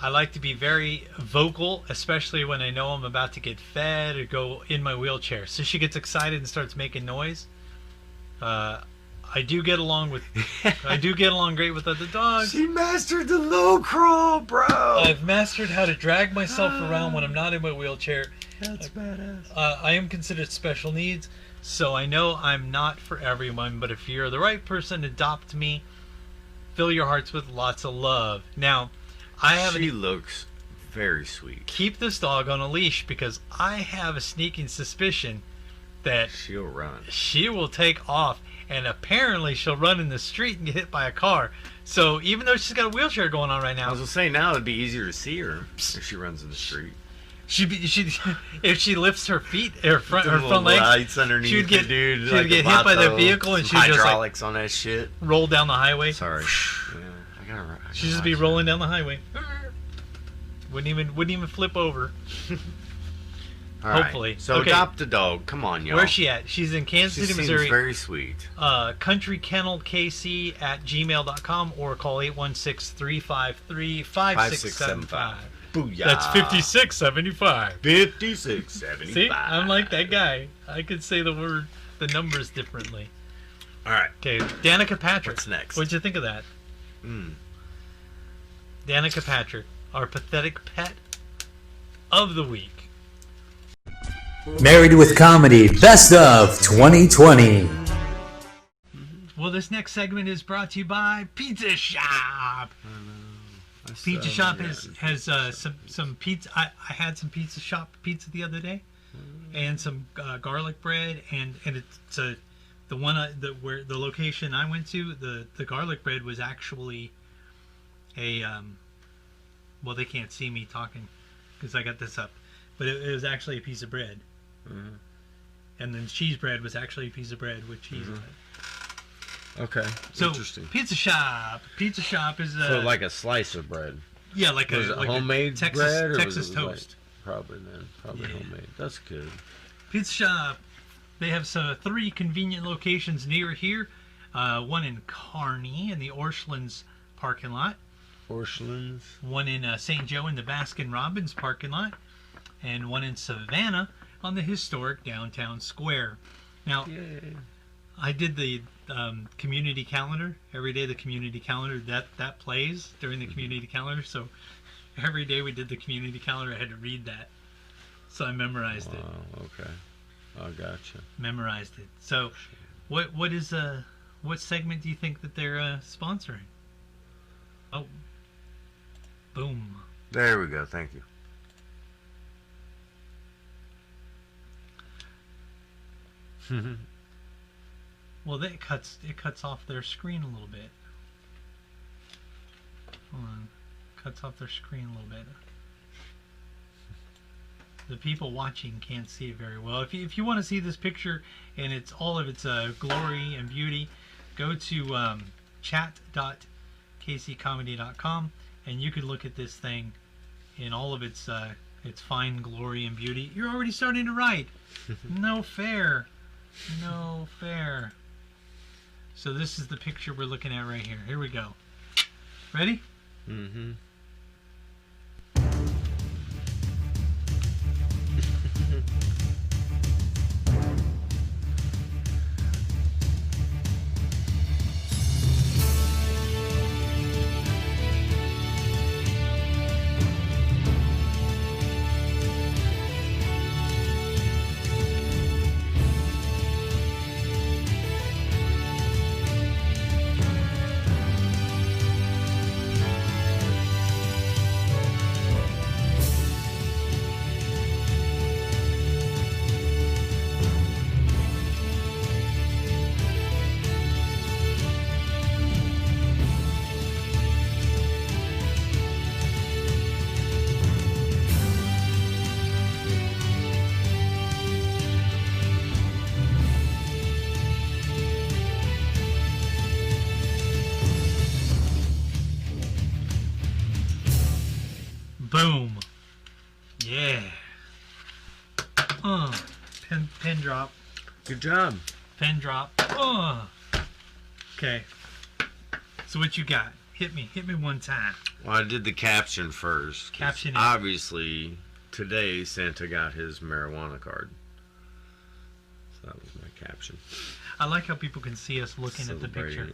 I like to be very vocal, especially when I know I'm about to get fed or go in my wheelchair. So she gets excited and starts making noise. I do get along great with other dogs. She mastered the low crawl, bro. I've mastered how to drag myself around when I'm not in my wheelchair. That's badass. I am considered special needs, so I know I'm not for everyone, but if you're the right person, adopt me. Fill your hearts with lots of love. Now, She looks very sweet. keep this dog on a leash because I have a sneaking suspicion that She'll run. she will take off, and apparently she'll run in the street and get hit by a car. So even though she's got a wheelchair going on right I now, was gonna say now it'd be easier to see her if she runs in the street. if she lifts her feet, her front Little legs, lights underneath she would get, the dude. she would get hit by the vehicle and some she'd just like hydraulics on that shit. roll down the highway. Sorry. Yeah, I gotta She'd just be watch rolling down the highway. Wouldn't even flip over. that. All right, hopefully. So Okay. adopt a dog. Come on, y'all. Where's she at? She's in Kansas She City, seems Missouri. very sweet. countrykennelkc@gmail.com or call 816-353-5675. Booyah. That's 5675. 5675. See, I'm like that guy. I could say the numbers differently. All right. Okay, Danica Patrick. What's next? What'd you think of that? Danica Patrick, our pathetic pet of the week. Married with Comedy Best of 2020. Well, this next segment is brought to you by Pizza Shop. Pizza Shop has some pizza. I had some Pizza Shop pizza the other day, and some garlic bread, and it's the one where the location I went to, the garlic bread was actually a well, they can't see me talking because I got this up, but it was actually a piece of bread. And then cheese bread was actually a piece of bread with cheese on it. Okay. So Interesting. Pizza Shop is So like a slice of bread. yeah, like Was a it like homemade a Texas, bread or Texas was it toast. Probably then. Probably Yeah. homemade. That's good. Pizza Shop. They have 3 convenient locations near here. One in Kearney in the Orchlands parking lot. Orchlands. One in St. Joe in the Baskin Robbins parking lot. And one in Savannah on the historic downtown square. Now, I did the community calendar. Every day the community calendar, that plays during the community calendar. So every day we did the community calendar, I had to read that. So I memorized it. Oh, okay. I gotcha. Memorized it. So what segment do you think that they're sponsoring? Oh, boom. There we go. Thank you. Well, it cuts off their screen a little bit. Hold on. Cuts off their screen a little bit. The people watching can't see it very well. If you want to see this picture and it's all of its glory and beauty, go to chat.kccomedy.com and you can look at this thing in all of its fine glory and beauty. You're already starting to write. No fair. No fair. So this is the picture we're looking at right here. Here we go. Ready? Mm-hmm. Boom. Yeah. Pen drop. Good job. Pen drop. Okay. So what you got? Hit me one time. Well, I did the caption first. 'Cause Caption it. obviously, today Santa got his marijuana card. So that was my caption. I like how people can see us looking at the picture.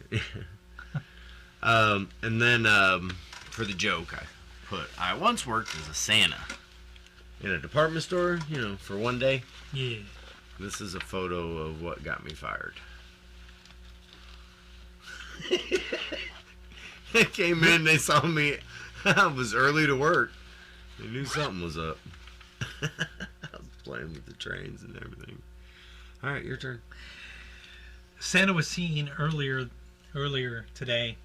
And then for the joke, I put, I once worked as a Santa in a department store, you know, for one day. Yeah. This is a photo of what got me fired. They came in, they saw me. I was early to work. They knew something was up. I was playing with the trains and everything. All right, your turn. Santa was seen earlier today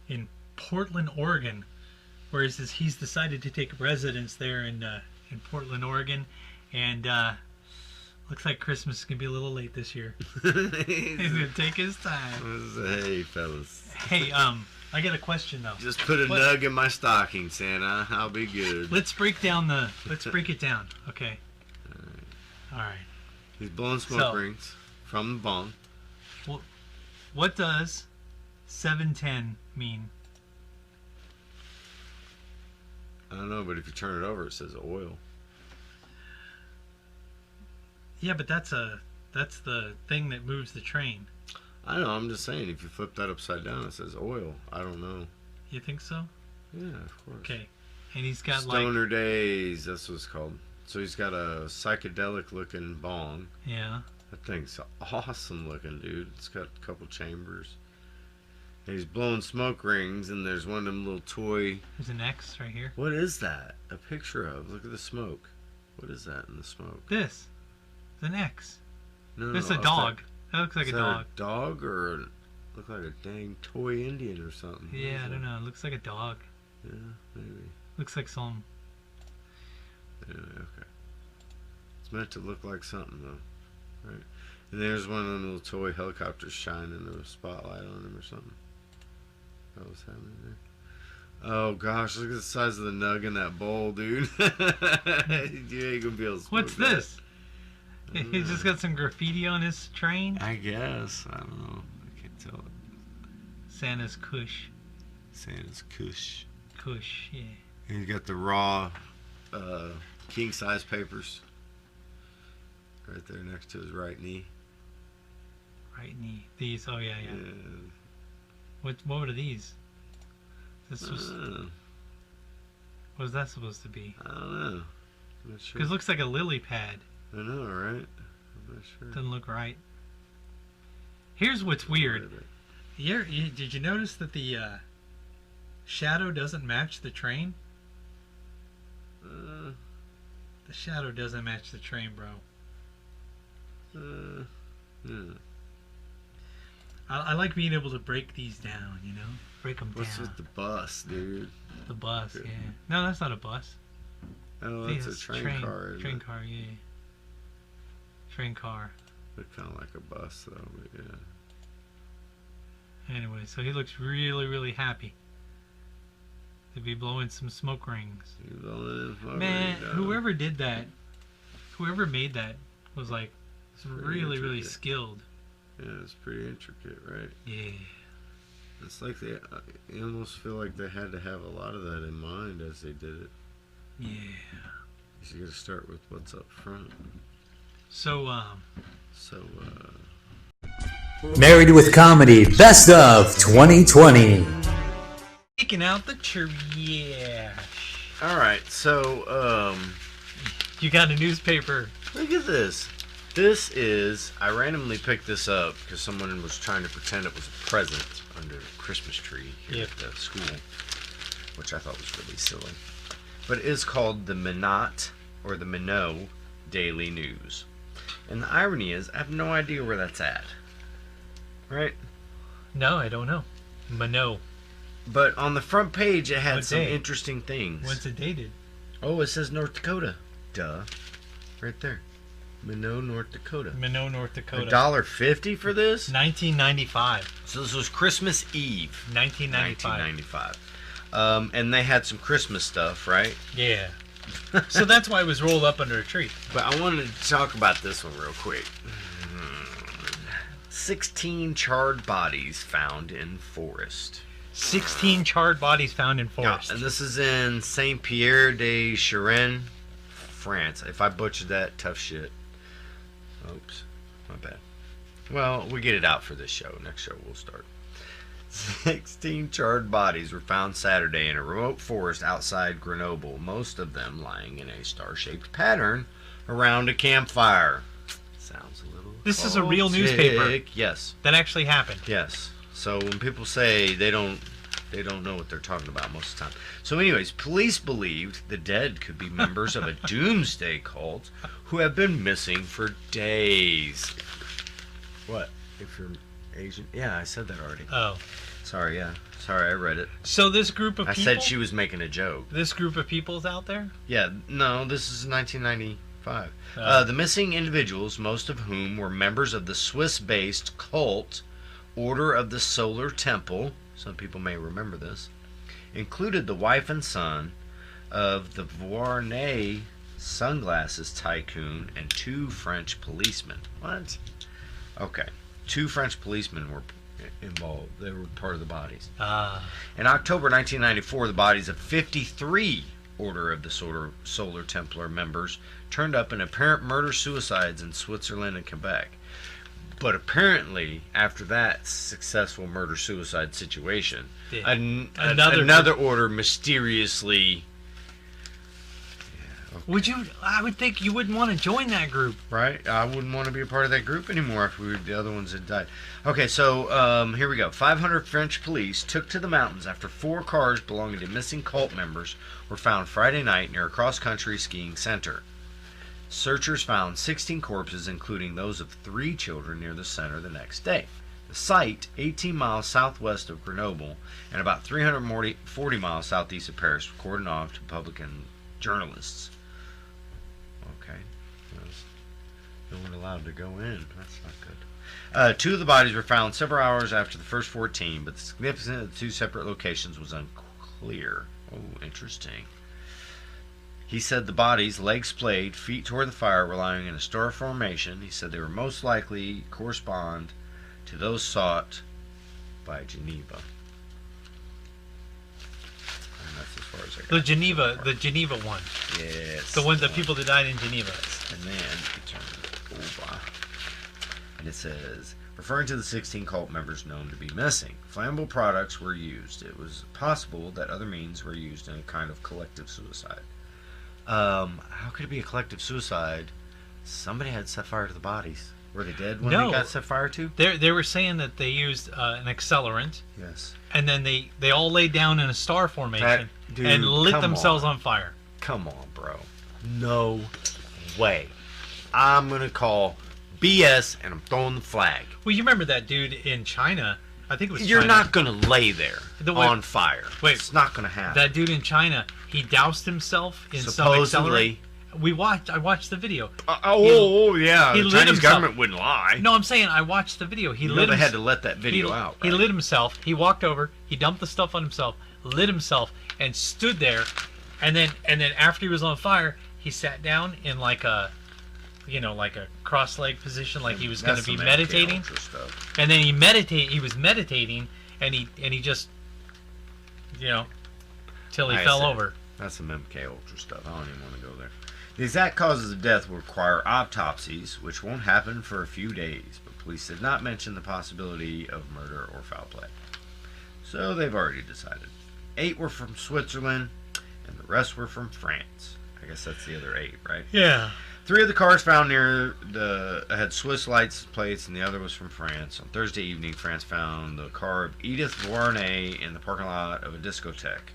in Portland, Oregon, where he's decided to take residence there in Portland, Oregon, and looks like Christmas is gonna be a little late this year. He's gonna take his time. Hey, fellas. Hey, I got a question though. Just put a nug in my stocking, Santa. I'll be good. Let's break it down. Okay. All right. He's blowing smoke rings from the bong. Well, what does 710 mean? I don't know, but if you turn it over, it says oil. Yeah, but that's the thing that moves the train. I know, I'm just saying, if you flip that upside down, it says oil. I don't know. You think so? Yeah, of course. Okay. And he's got Stoner Days, that's what it's called. So he's got a psychedelic looking bong. Yeah. That thing's awesome looking, dude. It's got a couple chambers. And he's blowing smoke rings, and there's one of them little toy. There's an X right here. What is that? A picture of? Look at the smoke. What is that in the smoke? This. It's an X. No, It's a dog. That looks like is a that dog. a dog or look like a dang toy Indian or something? Yeah, I don't know. It looks like a dog. Yeah, maybe. Looks like some. Anyway, okay. It's meant to look like something though, right? And there's one of them little toy helicopters shining a spotlight on him or something. That was happening there. Oh gosh, look at the size of the nug in that bowl, dude. You ain't gonna be able to smoke What's that. this? He's just got some graffiti on his train. I guess. I don't know. I can't tell it. Santa's Kush. Santa's Kush. Kush, yeah. And he's got the raw king size papers right there next to his right knee. Right knee. These. Oh yeah, yeah. And, What are these? This was. know. What is that supposed to be? I don't know. I'm not sure. Because it looks like a lily pad. I know, right? I'm not sure. Doesn't look right. Here's what's weird. Did you notice that the shadow doesn't match the train? The shadow doesn't match the train, bro. Yeah. I like being able to break these down, you know? Break them What's down. with the bus, dude? The bus, yeah. No, that's not a bus. Oh, See, that's a train car. Isn't Train it? car, yeah. Train car. Look kind of like a bus, though. But yeah. Anyway, so he looks really, really happy to be blowing some smoke rings. He's blowing his smoke Man, rings out. whoever did that, whoever made that was like pretty really, really intricate. skilled. Yeah, it's pretty intricate, right? Yeah. It's like they you almost feel like they had to have a lot of that in mind as they did it. Yeah. You got to start with what's up front. So, Married with Comedy Best of 2020. taking out the trash. All right, so You got a newspaper. look at this. This is, I randomly picked this up because someone was trying to pretend it was a present under the Christmas tree here Yep. at the school, which I thought was really silly. But it is called the Minot or the Minot Daily News. And the irony is, I have no idea where that's at. Right? No, I don't know. Minot. But on the front page, it had What some day? interesting things. When's it dated? Oh, it says North Dakota. Duh. Right there. Minot, North Dakota. Minot, North Dakota. $1.50 for this? 1995. So this was Christmas Eve. 1995. 1995. And they had some Christmas stuff, right? Yeah. So that's why it was rolled up under a tree. But I wanted to talk about this one real quick. 16 charred bodies found in forest. 16 charred bodies found in Yeah, forest. and this is in Saint Pierre de Charenne, France. If I butchered that, tough shit. Oops, my bad. Well, we get it out for this show. Next show we'll start. 16 charred bodies were found Saturday in a remote forest outside Grenoble, most of them lying in a star-shaped pattern around a campfire. Sounds a little This is a real newspaper. cultic. Yes. That actually happened. Yes. So when people say they don't know what they're talking about most of the time. So anyways, police believed the dead could be members of a doomsday cult who have been missing for days. What? If you're Asian? Yeah, I said that already. Oh. Sorry, yeah. Sorry, I read it. So this group of I people... said she was making a joke. This group of people's out there? Yeah, no, this is 1995. Oh. The missing individuals, most of whom were members of the Swiss-based cult Order of the Solar Temple, some people may remember this, included the wife and son of the Vournay sunglasses tycoon and 2 French policemen. What? Okay. 2 French policemen were involved. They were part of the bodies. In October 1994, the bodies of 53 Order of the Solar Templar members turned up in apparent murder-suicides in Switzerland and Quebec. But apparently, after that successful murder-suicide situation, Yeah. another order mysteriously... I would think you wouldn't want to join that group. Right? I wouldn't want to be a part of that group anymore if the other ones had died. Okay, so here we go. 500 French police took to the mountains after 4 cars belonging to missing cult members were found Friday night near a cross-country skiing center. Searchers found 16 corpses, including those of 3 children, near the center the next day. The site, 18 miles southwest of Grenoble and about 340 miles southeast of Paris, was cordoned off to public and journalists. Okay. No one allowed to go in. That's not good. 2 of the bodies were found several hours after the first 14, but the significance of the 2 separate locations was unclear. Oh, interesting. He said the bodies, legs splayed, feet toward the fire, were lying in a star formation. He said they were most likely correspond to those sought by Geneva. And that's as far as I got. The Geneva one. Yes. The ones that people that died in Geneva. And then it turns over. And it says, referring to the 16 cult members known to be missing, flammable products were used. It was possible that other means were used in a kind of collective suicide. How could it be a collective suicide? Somebody had set fire to the bodies. Were they dead when they got set fire to? They were saying that they used an accelerant. Yes. And then they all laid down in a star formation Dude, and lit come themselves on. on fire. Come on, bro. No way. I'm going to call BS and I'm throwing the flag. Well, you remember that dude in China? I think it was You're China. not going to lay there The way- on fire. Wait. It's not going to happen. That dude in China, he doused himself in Supposedly. some accelerant. I watched the video. Yeah. he The lit Chinese himself. government wouldn't lie. No, I'm saying I watched the video. He You lit know they had himself. to let that video out. He Right? lit himself. He walked over. He dumped the stuff on himself. Lit himself and stood there. And then after he was on fire, he sat down in like a cross-leg position, like he was going to That's be some MK meditating. Ultra stuff. And then he was meditating, and he just, till he I fell see. over. That's some MK Ultra stuff. I don't even want to go there. The exact causes of death will require autopsies, which won't happen for a few days, but police did not mention the possibility of murder or foul play. So they've already decided. 8 were from Switzerland, and the rest were from France. I guess that's the other 8, right? Yeah. 3 of the cars found near had Swiss lights plates, and the other was from France. On Thursday evening, France found the car of Edith Vournay in the parking lot of a discotheque.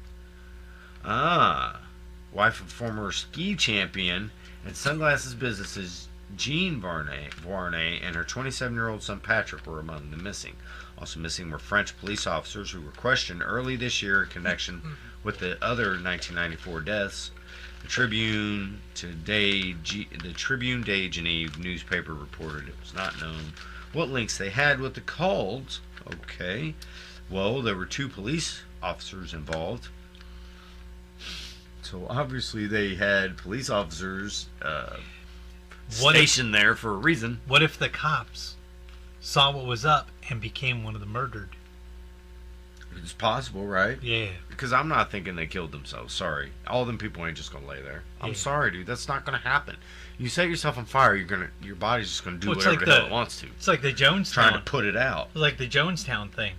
Wife of former ski champion and sunglasses businesses Jean Vournay and her 27-year-old son Patrick were among the missing. Also missing were French police officers who were questioned early this year in connection with the other 1994 deaths. The Tribune de Genève newspaper reported it was not known what links they had with the cults. Okay. Well, there were 2 police officers involved. So obviously they had police officers What if- stationed there for a reason. What if the cops saw what was up and became one of the murdered? It's possible, right? Yeah. Because I'm not thinking they killed themselves. Sorry, all them people ain't just gonna lay there. I'm Yeah. sorry, dude. That's not gonna happen. You set yourself on fire, your body's just gonna do Well, it's whatever like the hell the- it wants to. It's like the Trying Jonestown. to put it out. Like the Jonestown thing.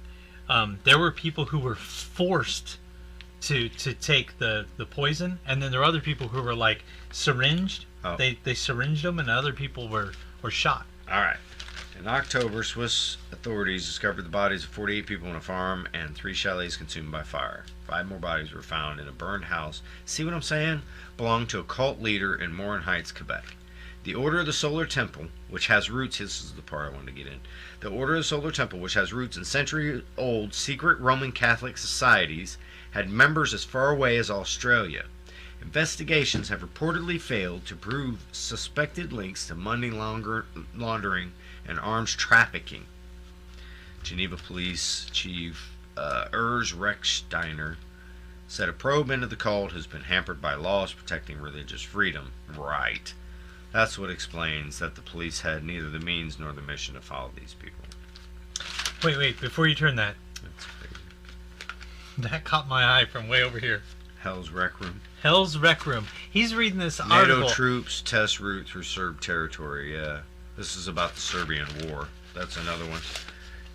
There were people who were forced to take the poison, and then there were other people who were like syringed. Oh. They syringed them, and other people were shot. All right. In October, Swiss authorities discovered the bodies of 48 people on a farm and 3 chalets consumed by fire. 5 more bodies were found in a burned house. See what I'm saying? Belonged to a cult leader in Morin Heights, Quebec. The Order of the Solar Temple, which has roots, this is the part I wanted to get in. The Order of the Solar Temple, which has roots in century-old secret Roman Catholic societies, had members as far away as Australia. Investigations have reportedly failed to prove suspected links to money laundering and arms trafficking. Geneva Police Chief Urs Rechsteiner said a probe into the cult has been hampered by laws protecting religious freedom. Right. That's what explains that the police had neither the means nor the mission to follow these people. Wait, before you turn that. That's crazy. That caught my eye from way over here. Hell's Rec Room. Hell's Rec Room. He's reading this NATO article. troops test route through Serb territory. Yeah. This is about the Serbian war. That's another one.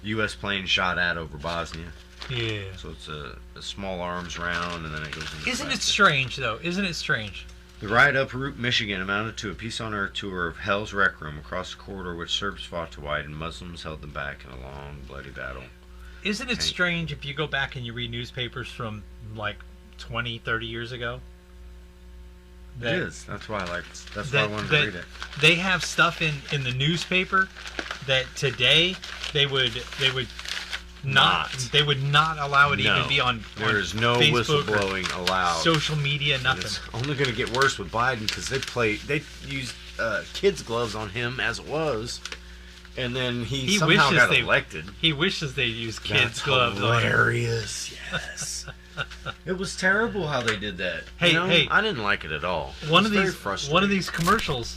U.S. plane shot at over Bosnia. Yeah. So it's a small arms round, and then it goes into Isn't it plastic. strange, though? Isn't it strange? The ride up Route Michigan amounted to a Peace on Earth tour of Hell's Rec Room across the corridor which Serbs fought to widen. Muslims held them back in a long, bloody battle. Isn't it Okay. strange if you go back and you read newspapers from like 20, 30 years ago? It is. That's why I liked. That's why I wanted to read it. They have stuff in the newspaper that today they would not allow it to even be on. There is no Facebook or whistleblowing allowed. social media, And nothing. it's only going to get worse with Biden because they used kids' gloves on him as it was, and then he somehow got elected. He wishes they used kids' That's gloves on him. hilarious. Yes. It was terrible how they did that. Hey, hey. I didn't like it at all. One It of was very these frustrating. commercials.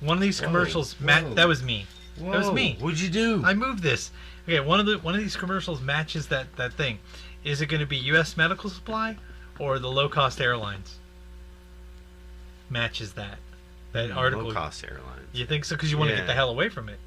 One of these commercials. whoa. Matt, that was me. Whoa, That was me. What'd you do? I moved this. Okay, one of these commercials matches that thing. Is it going to be U.S. Medical Supply or the low cost airlines? Matches that article. Low cost airlines. You think so? Because you want to Yeah. get the hell away from it.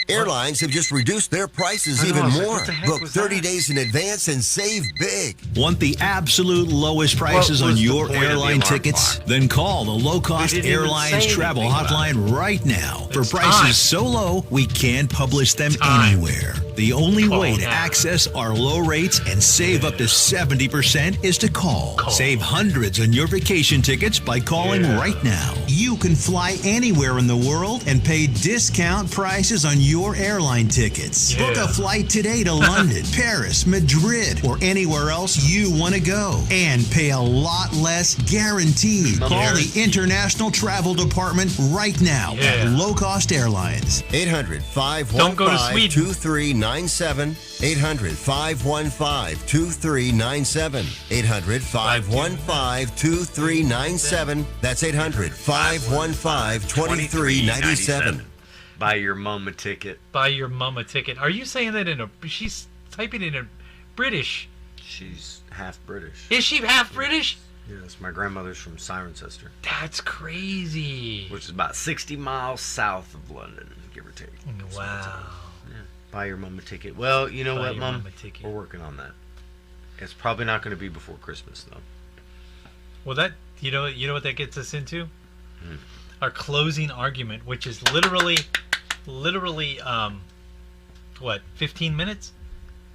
Airlines have just reduced their prices I know, even I was like, more. what the heck Book was 30 that? days in advance and save big. Want the absolute lowest prices What on was the your point of the airline alarm tickets? clock? Then call the Low Cost They didn't even Airlines say Travel anything about Hotline right now. For It's prices time. so low, we can't publish them Time. anywhere. The only way to now. access our low rates and save up to 70% is to call. Call. Save hundreds on your vacation tickets by calling right now. You can fly anywhere in the world and pay discount prices on your airline tickets. Yeah. Book a flight today to London, Paris, Madrid, or anywhere else you want to go. And pay a lot less guaranteed. Call the International Travel Department right now Yeah. at Low Cost Airlines. 800-515-2397. Don't go to Sweden. 800-515-2397. 800-515-2397. That's 800-515-2397. Buy your mom a ticket. Buy your mom a ticket. Are you saying that in a? She's typing in a British. She's half British. Is she half British? Yes, my grandmother's from Cirencester, That's crazy. which is about 60 miles south of London, give or take. Wow. Buy your mom a ticket. Well, you know Buy what, your Mom? mom a ticket. We're working on that. It's probably not going to be before Christmas, though. Well, that you know what that gets us into? Hmm. Our closing argument, which is literally, what, 15 minutes?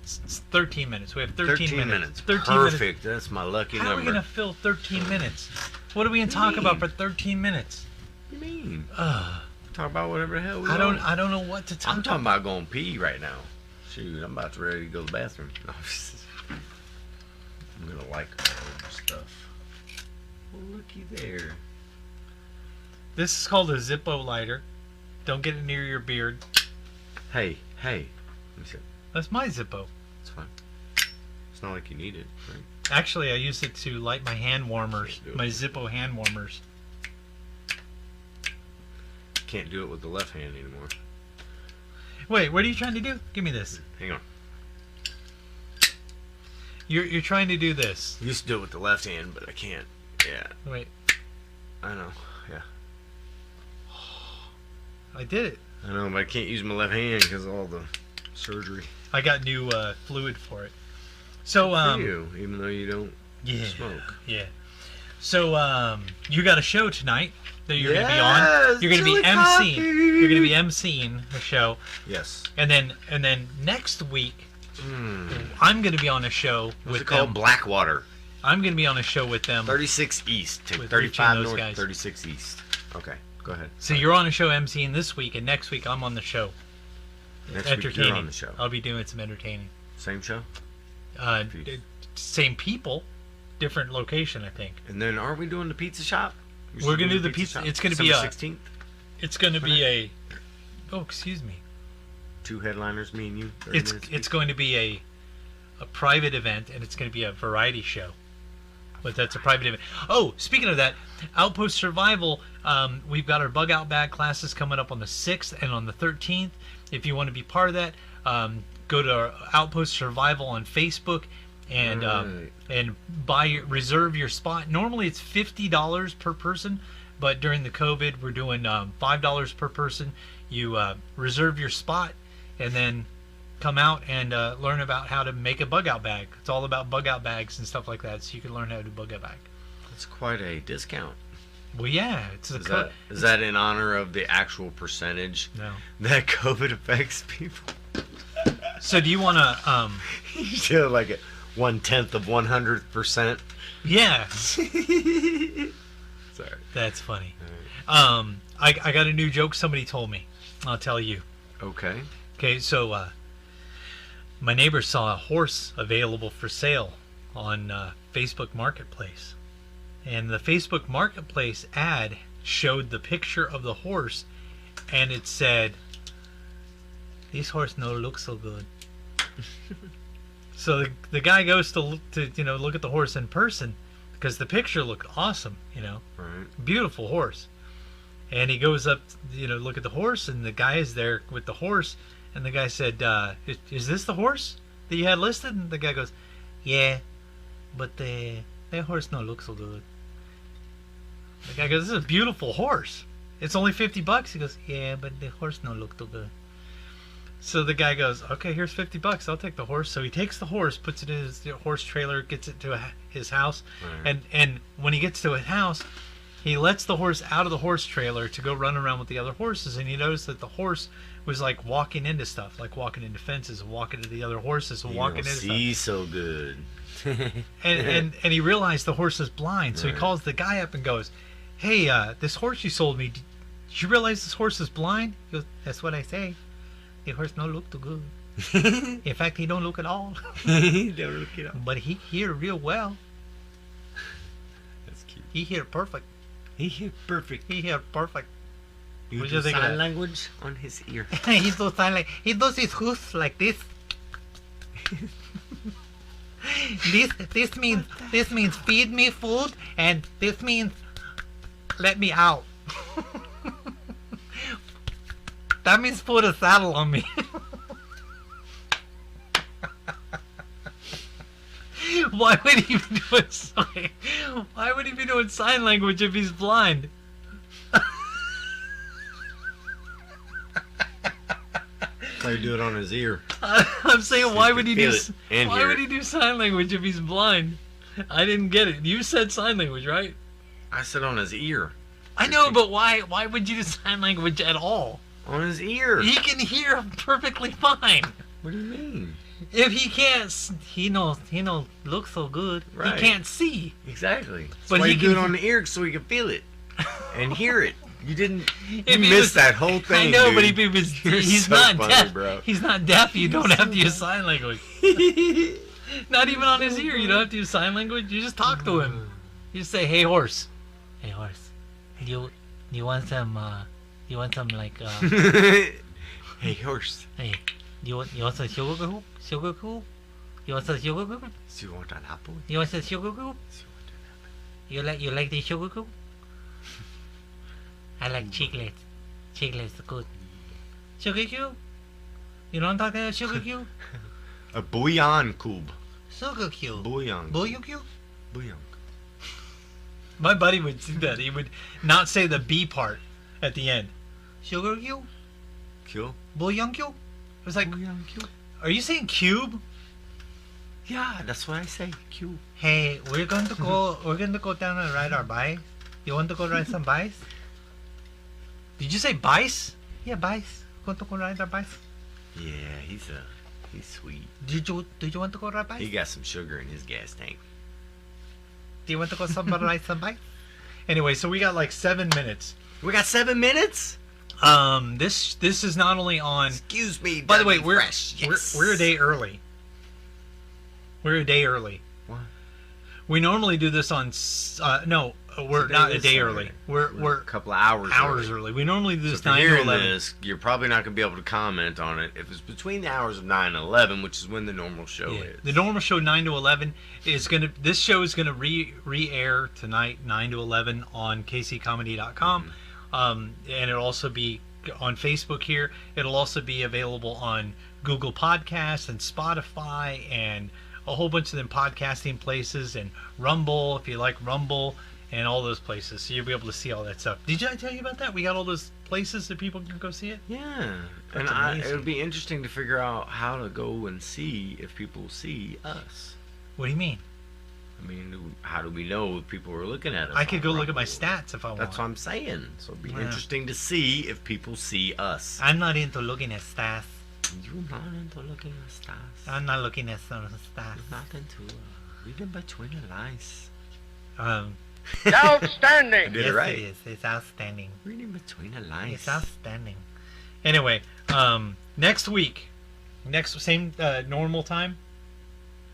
It's 13 minutes. We have 13 minutes. 13 Perfect. minutes. That's my lucky How are we number. gonna fill 13 minutes? What are we gonna talk about for 13 minutes? What do you mean? Talk about whatever the hell we I want. don't know what to talk I'm talking about. about going pee right now. Shoot, I'm about to ready to go to the bathroom. No, I'm gonna like all stuff. Well, looky there. This is called a Zippo lighter. Don't get it near your beard. Hey. Let me see. That's my Zippo. It's fine. It's not like you need it, right? Actually, I use it to light my hand warmers, my Zippo hand warmers. Can't do it with the left hand anymore. Wait, what are you trying to do? Give me this. Hang on. You're trying to do this. I used to do it with the left hand, but I can't. Yeah, Wait, I know. Yeah, I did it. I know, but I can't use my left hand because of all the surgery. I got new fluid for it. So For you, even though you don't yeah, smoke. yeah. So you got a show tonight that you're going to be Yes, on. You're going to be Chili emceeing. Coffee. You're going to be emceeing the show, Yes. and then next week I'm going to be on a show What's with it called? them. Blackwater. I'm going to be on a show with them. 36 East. Take With 35 those North, guys. 36 East. Okay, go ahead. So you're on a show emceeing this week, and next week I'm on the show. Next week Entertaining. you're on the show. I'll be doing some entertaining. Same show? D- Same people, different location, I think. And then are we doing the pizza shop? We're gonna do the pizza. shop? It's gonna be December a- 16th. It's going to be a. Oh, excuse me. 2 headliners, me and you. 30 It's minutes it's each. going to be a private event, and it's going to be a variety show. But that's a private event. Oh, speaking of that, Outpost Survival, we've got our bug out bag classes coming up on the 6th and on the 13th. If you want to be part of that, go to our Outpost Survival on Facebook and reserve your spot. Normally it's $50 per person, but during the COVID we're doing $5 per person. You reserve your spot and then come out and learn about how to make a bug out bag. It's all about bug out bags and stuff like that, so you can learn how to do bug out bag. That's quite a discount. Well, yeah, it's a Is that in honor of the actual percentage No. that COVID affects people? So do you want to? You do like a 1/10 of 100%. Yeah, Sorry. that's funny. I got a new joke somebody told me. I'll tell you. Okay. Okay, so my neighbor saw a horse available for sale on Facebook Marketplace. And the Facebook Marketplace ad showed the picture of the horse, and it said, "This horse no look so good." So the guy goes to look at the horse in person because the picture looked awesome, Right. beautiful horse. And he goes up, look at the horse, and the guy is there with the horse, and the guy said, "Is this the horse that you had listed?" And the guy goes, "Yeah, but that horse no look so good." The guy goes, "This is a beautiful horse. It's only $50." He goes, "Yeah, but the horse no look too good." So the guy goes, "Okay, here's $50. I'll take the horse." So he takes the horse, puts it in his horse trailer, gets it to his house, Right. and when he gets to his house, he lets the horse out of the horse trailer to go run around with the other horses, and he noticed that the horse was like walking into stuff, like walking into fences, and walking into the other horses, and You walking don't into stuff. see so good. And he realized the horse is blind, so he Right. calls the guy up and goes, "Hey, this horse you sold me, did you realize this horse is blind?" He goes, "That's what I say. The horse don't look too good. In fact, he don't look at all. Don't look it up. But he hear real well. That's cute. He hear perfect. He hear perfect. He hear perfect." You What do do you think of sign that? language on his ear. He does sign like he does his hoof like this. This means feed me food, and this means let me out. That means put a saddle on me. Why would he be doing sign? Why would he be doing sign language if he's blind? They do it on his ear. I'm saying, why would he feel do? it and Why hear would it. he do sign language if he's blind? I didn't get it. You said sign language, right? I said on his ear. I know, but why? Why would you do sign language at all? On his ear. He can hear perfectly fine. What do you mean? If he can't, he knows. He don't look so good. Right. He can't see. Exactly. That's But why he you do it can- on the ear so he can feel it and hear it. You didn't. If You he missed was- that whole thing. I know, dude. but if he was, You're he's so not funny, deaf. bro. He's not deaf. You don't have to use sign language. Not even on his ear. You don't have to use sign language. You just talk to him. You just say, "Hey horse, hey horse, you want some like Hey horse. hey you want some sugar cool? You want some sugar cube? Do you want an apple? You want some sugar cube? You like the sugar cube? I like chiclets. Chiclets are good. Sugar cube? You don't talk about sugar cube? A bouillon cube. Sugar cube. Bouillon. Bouillon cube? Bouillon. My buddy would do that. He would not say the B part at the end. Sugar cube? Cube? Bouillon cube? It was like, Bouillon cube? are you saying cube? Yeah, that's what I say. Cube. Hey, we're going to go down and ride our bike. You want to go ride some bikes? Did you say bice? Yeah, bikes. Want to go ride our bikes? Yeah, he's sweet. Do you want to go ride bikes? He got some sugar in his gas tank. Do you want to go ride some bikes? Anyway, so we got like 7 minutes. We got 7 minutes? This is not only on. Excuse me. By the way, Dougie we're Fresh. Yes. we're a day early. We're a day early. What? We normally do this on. No, we're not a day early. We're a couple of hours early. We normally do So this if you're 9 to hearing 11. this, you're probably not going to be able to comment on it if it's between the hours of 9 and 11, which is when the normal show is. The normal show 9 to 11 is gonna. This show is gonna re-air tonight 9 to 11 on kccomedy.com, and it'll also be on Facebook here. It'll also be available on Google Podcasts and Spotify and a whole bunch of them podcasting places and Rumble if you like Rumble and all those places. So you'll be able to see all that stuff. Did I tell you about that? We got all those places that people can go see it. Yeah, That's and it amazing. would be interesting to figure out how to go and see if people see us. What do you mean? I mean, how do we know if people are looking at us? I could on go look at my Rumble? stats if I want. That's what I'm saying. So it'd be Yeah. interesting to see if people see us. I'm not into looking at stats. You're not into looking at stars. I'm not looking at some stats. You're not into reading between the lines. Outstanding. Did Yes, it right. it is. It's outstanding. Reading between the lines. It's outstanding. Anyway, next week, same normal time.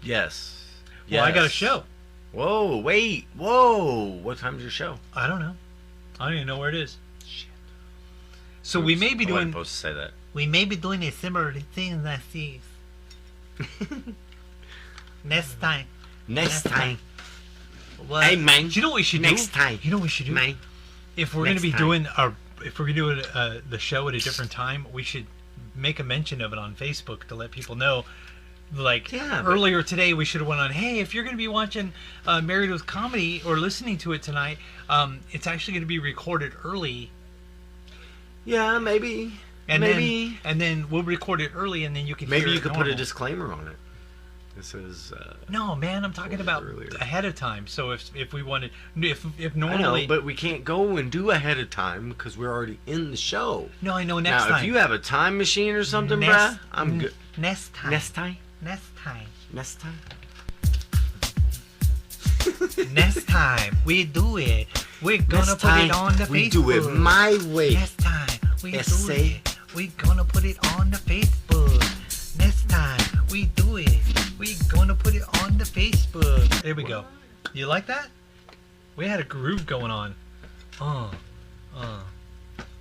Yes. Well, I got a Yes. show. Whoa, wait, whoa. What time's your show? I don't know. I don't even know where it is. Shit. So we may be I wasn't doing. supposed to say that. We may be doing a similar thing that sees. Next time. Next time. What? Hey, man. Do you know what we should Next do? time. You know what we should do? Man. If we're going to Next be time. doing if we're going to do the show at a different time, we should make a mention of it on Facebook to let people know. Like Yeah, but- earlier today, we should have went on. Hey, if you're going to be watching Married with Comedy or listening to it tonight, it's actually going to be recorded early, Yeah, maybe. and maybe. then we'll record it early, and then you can. Maybe hear you it could put a normal. disclaimer on it. This is. No, man, I'm talking about earlier. ahead of time. So if we wanted, if I normally, know, but we can't go and do ahead of time because we're already in the show. no, I know next now, time. if you have a time machine or something, Next- bruh, I'm good. Next time. Next time. Next time. Next time. Next time. We do it. We're gonna Next put time it on the we Facebook. do it my way. Next time. We do Essay. it. We're gonna put it on the Facebook. Next time. We do it. We're gonna put it on the Facebook. There we go. You like that? We had a groove going on.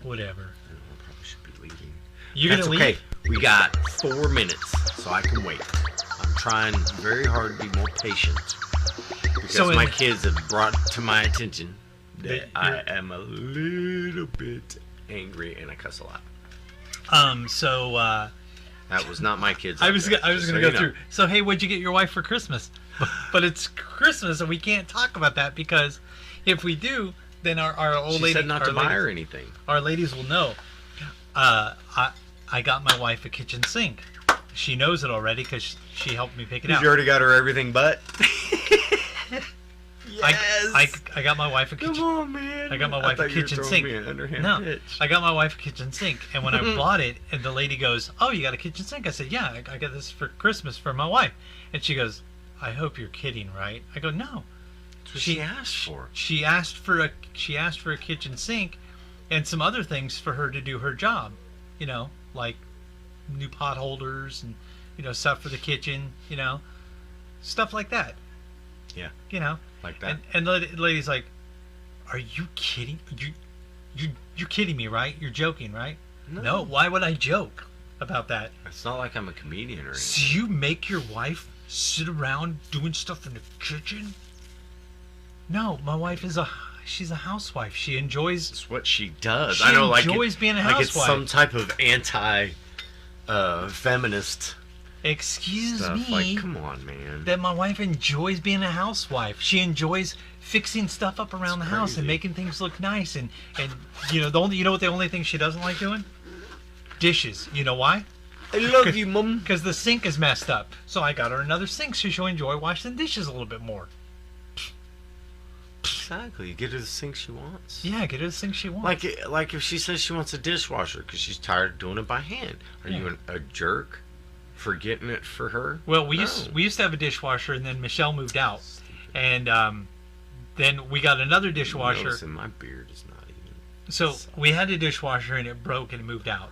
Whatever. I probably should be leaving. You're That's gonna okay. leave? We got 4 minutes, so I can wait. I'm trying very hard to be more patient because So in- my kids have brought to my attention that That you're- I am a little bit angry and I cuss a lot. That was not my kids. I out was there, gonna just so go you know. through. So hey, what'd you get your wife for Christmas? But it's Christmas and we can't talk about that because if we do, then our old She lady said not our to buy her ladies- anything. Our ladies will know. I got my wife a kitchen sink. She knows it already because she helped me pick it out. You already got her everything but. I got my wife a kitchen. Come on, man. I got my wife a thought you were kitchen throwing sink. me an underhand No, pitch. I got my wife a kitchen sink, and when I bought it, and the lady goes, "Oh, you got a kitchen sink?" I said, "Yeah, I got this for Christmas for my wife." And she goes, "I hope you're kidding, right?" I go, "No." That's what she asked for. She asked for a kitchen sink, and some other things for her to do her job. You know, like new pot holders and stuff for the kitchen. Stuff like that. Yeah. Like that. And the lady's like, "Are you kidding? You're kidding me, right? You're joking, right?" No. Why would I joke about that? It's not like I'm a comedian or anything. So you make your wife sit around doing stuff in the kitchen. No, my wife is she's a housewife. She enjoys. It's what she does. She I know, enjoys being a like it's housewife. some type of feminist Excuse stuff. me. Like, come on, man. That my wife enjoys being a housewife. She enjoys fixing stuff up around the house and crazy. making things look nice. And you know what the only thing she doesn't like doing? Dishes. You know why? I love you, Mom. Because the sink is messed up. So I got her another sink so she'll enjoy washing dishes a little bit more. Exactly. Get her the sink she wants. Yeah, get her the sink she wants. Like if she says she wants a dishwasher because she's tired of doing it by hand. Are you a jerk for getting it for her? Well, we used to have a dishwasher, and then Michelle moved out, and then we got another dishwasher. Noticing my beard is not even. So we had a dishwasher, and it broke, and it moved out.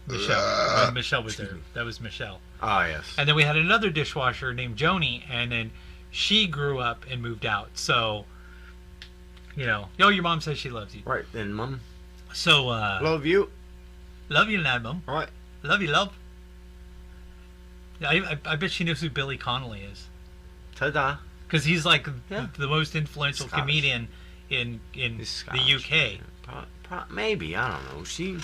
Michelle, when Michelle was there. That was Michelle. Ah, yes. And then we had another dishwasher named Joni, and then she grew up and moved out. So, you know, your mom says she loves you. Right then, Mom. So, Love you. love you, lad, Mom. All right. Love you, love. Yeah, I bet she knows who Billy Connolly is. Ta-da. Because he's like Yeah. the most influential Scottish. comedian in He's the Scottish. UK. Maybe, I don't know.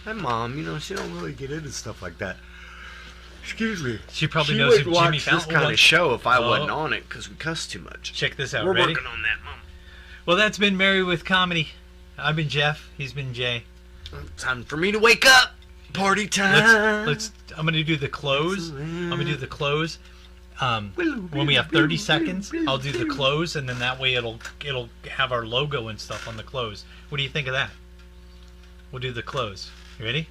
My mom, you know, she don't really get into stuff like that. Excuse me. She probably She knows would who watch Jimmy this Fallon kind was. of show if I Oh. wasn't on it because we cuss too much. Check this out. We're Ready? working on that, Mom. Well, that's been Married with Comedy. I've been Jeff. He's been Jay. Time for me to wake up. Party time. Let's. I'm gonna do the close. I'm gonna do the close. When we have 30 seconds, I'll do the close, and then that way it'll have our logo and stuff on the close. What do you think of that? We'll do the close. You ready?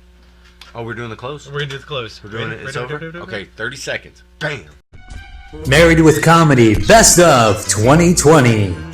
Oh, we're doing the close? We're gonna do the close. We're doing Ready? it. It's Ready? over? Ready? Okay, 30 seconds. Bam. Married with Comedy Best of 2020.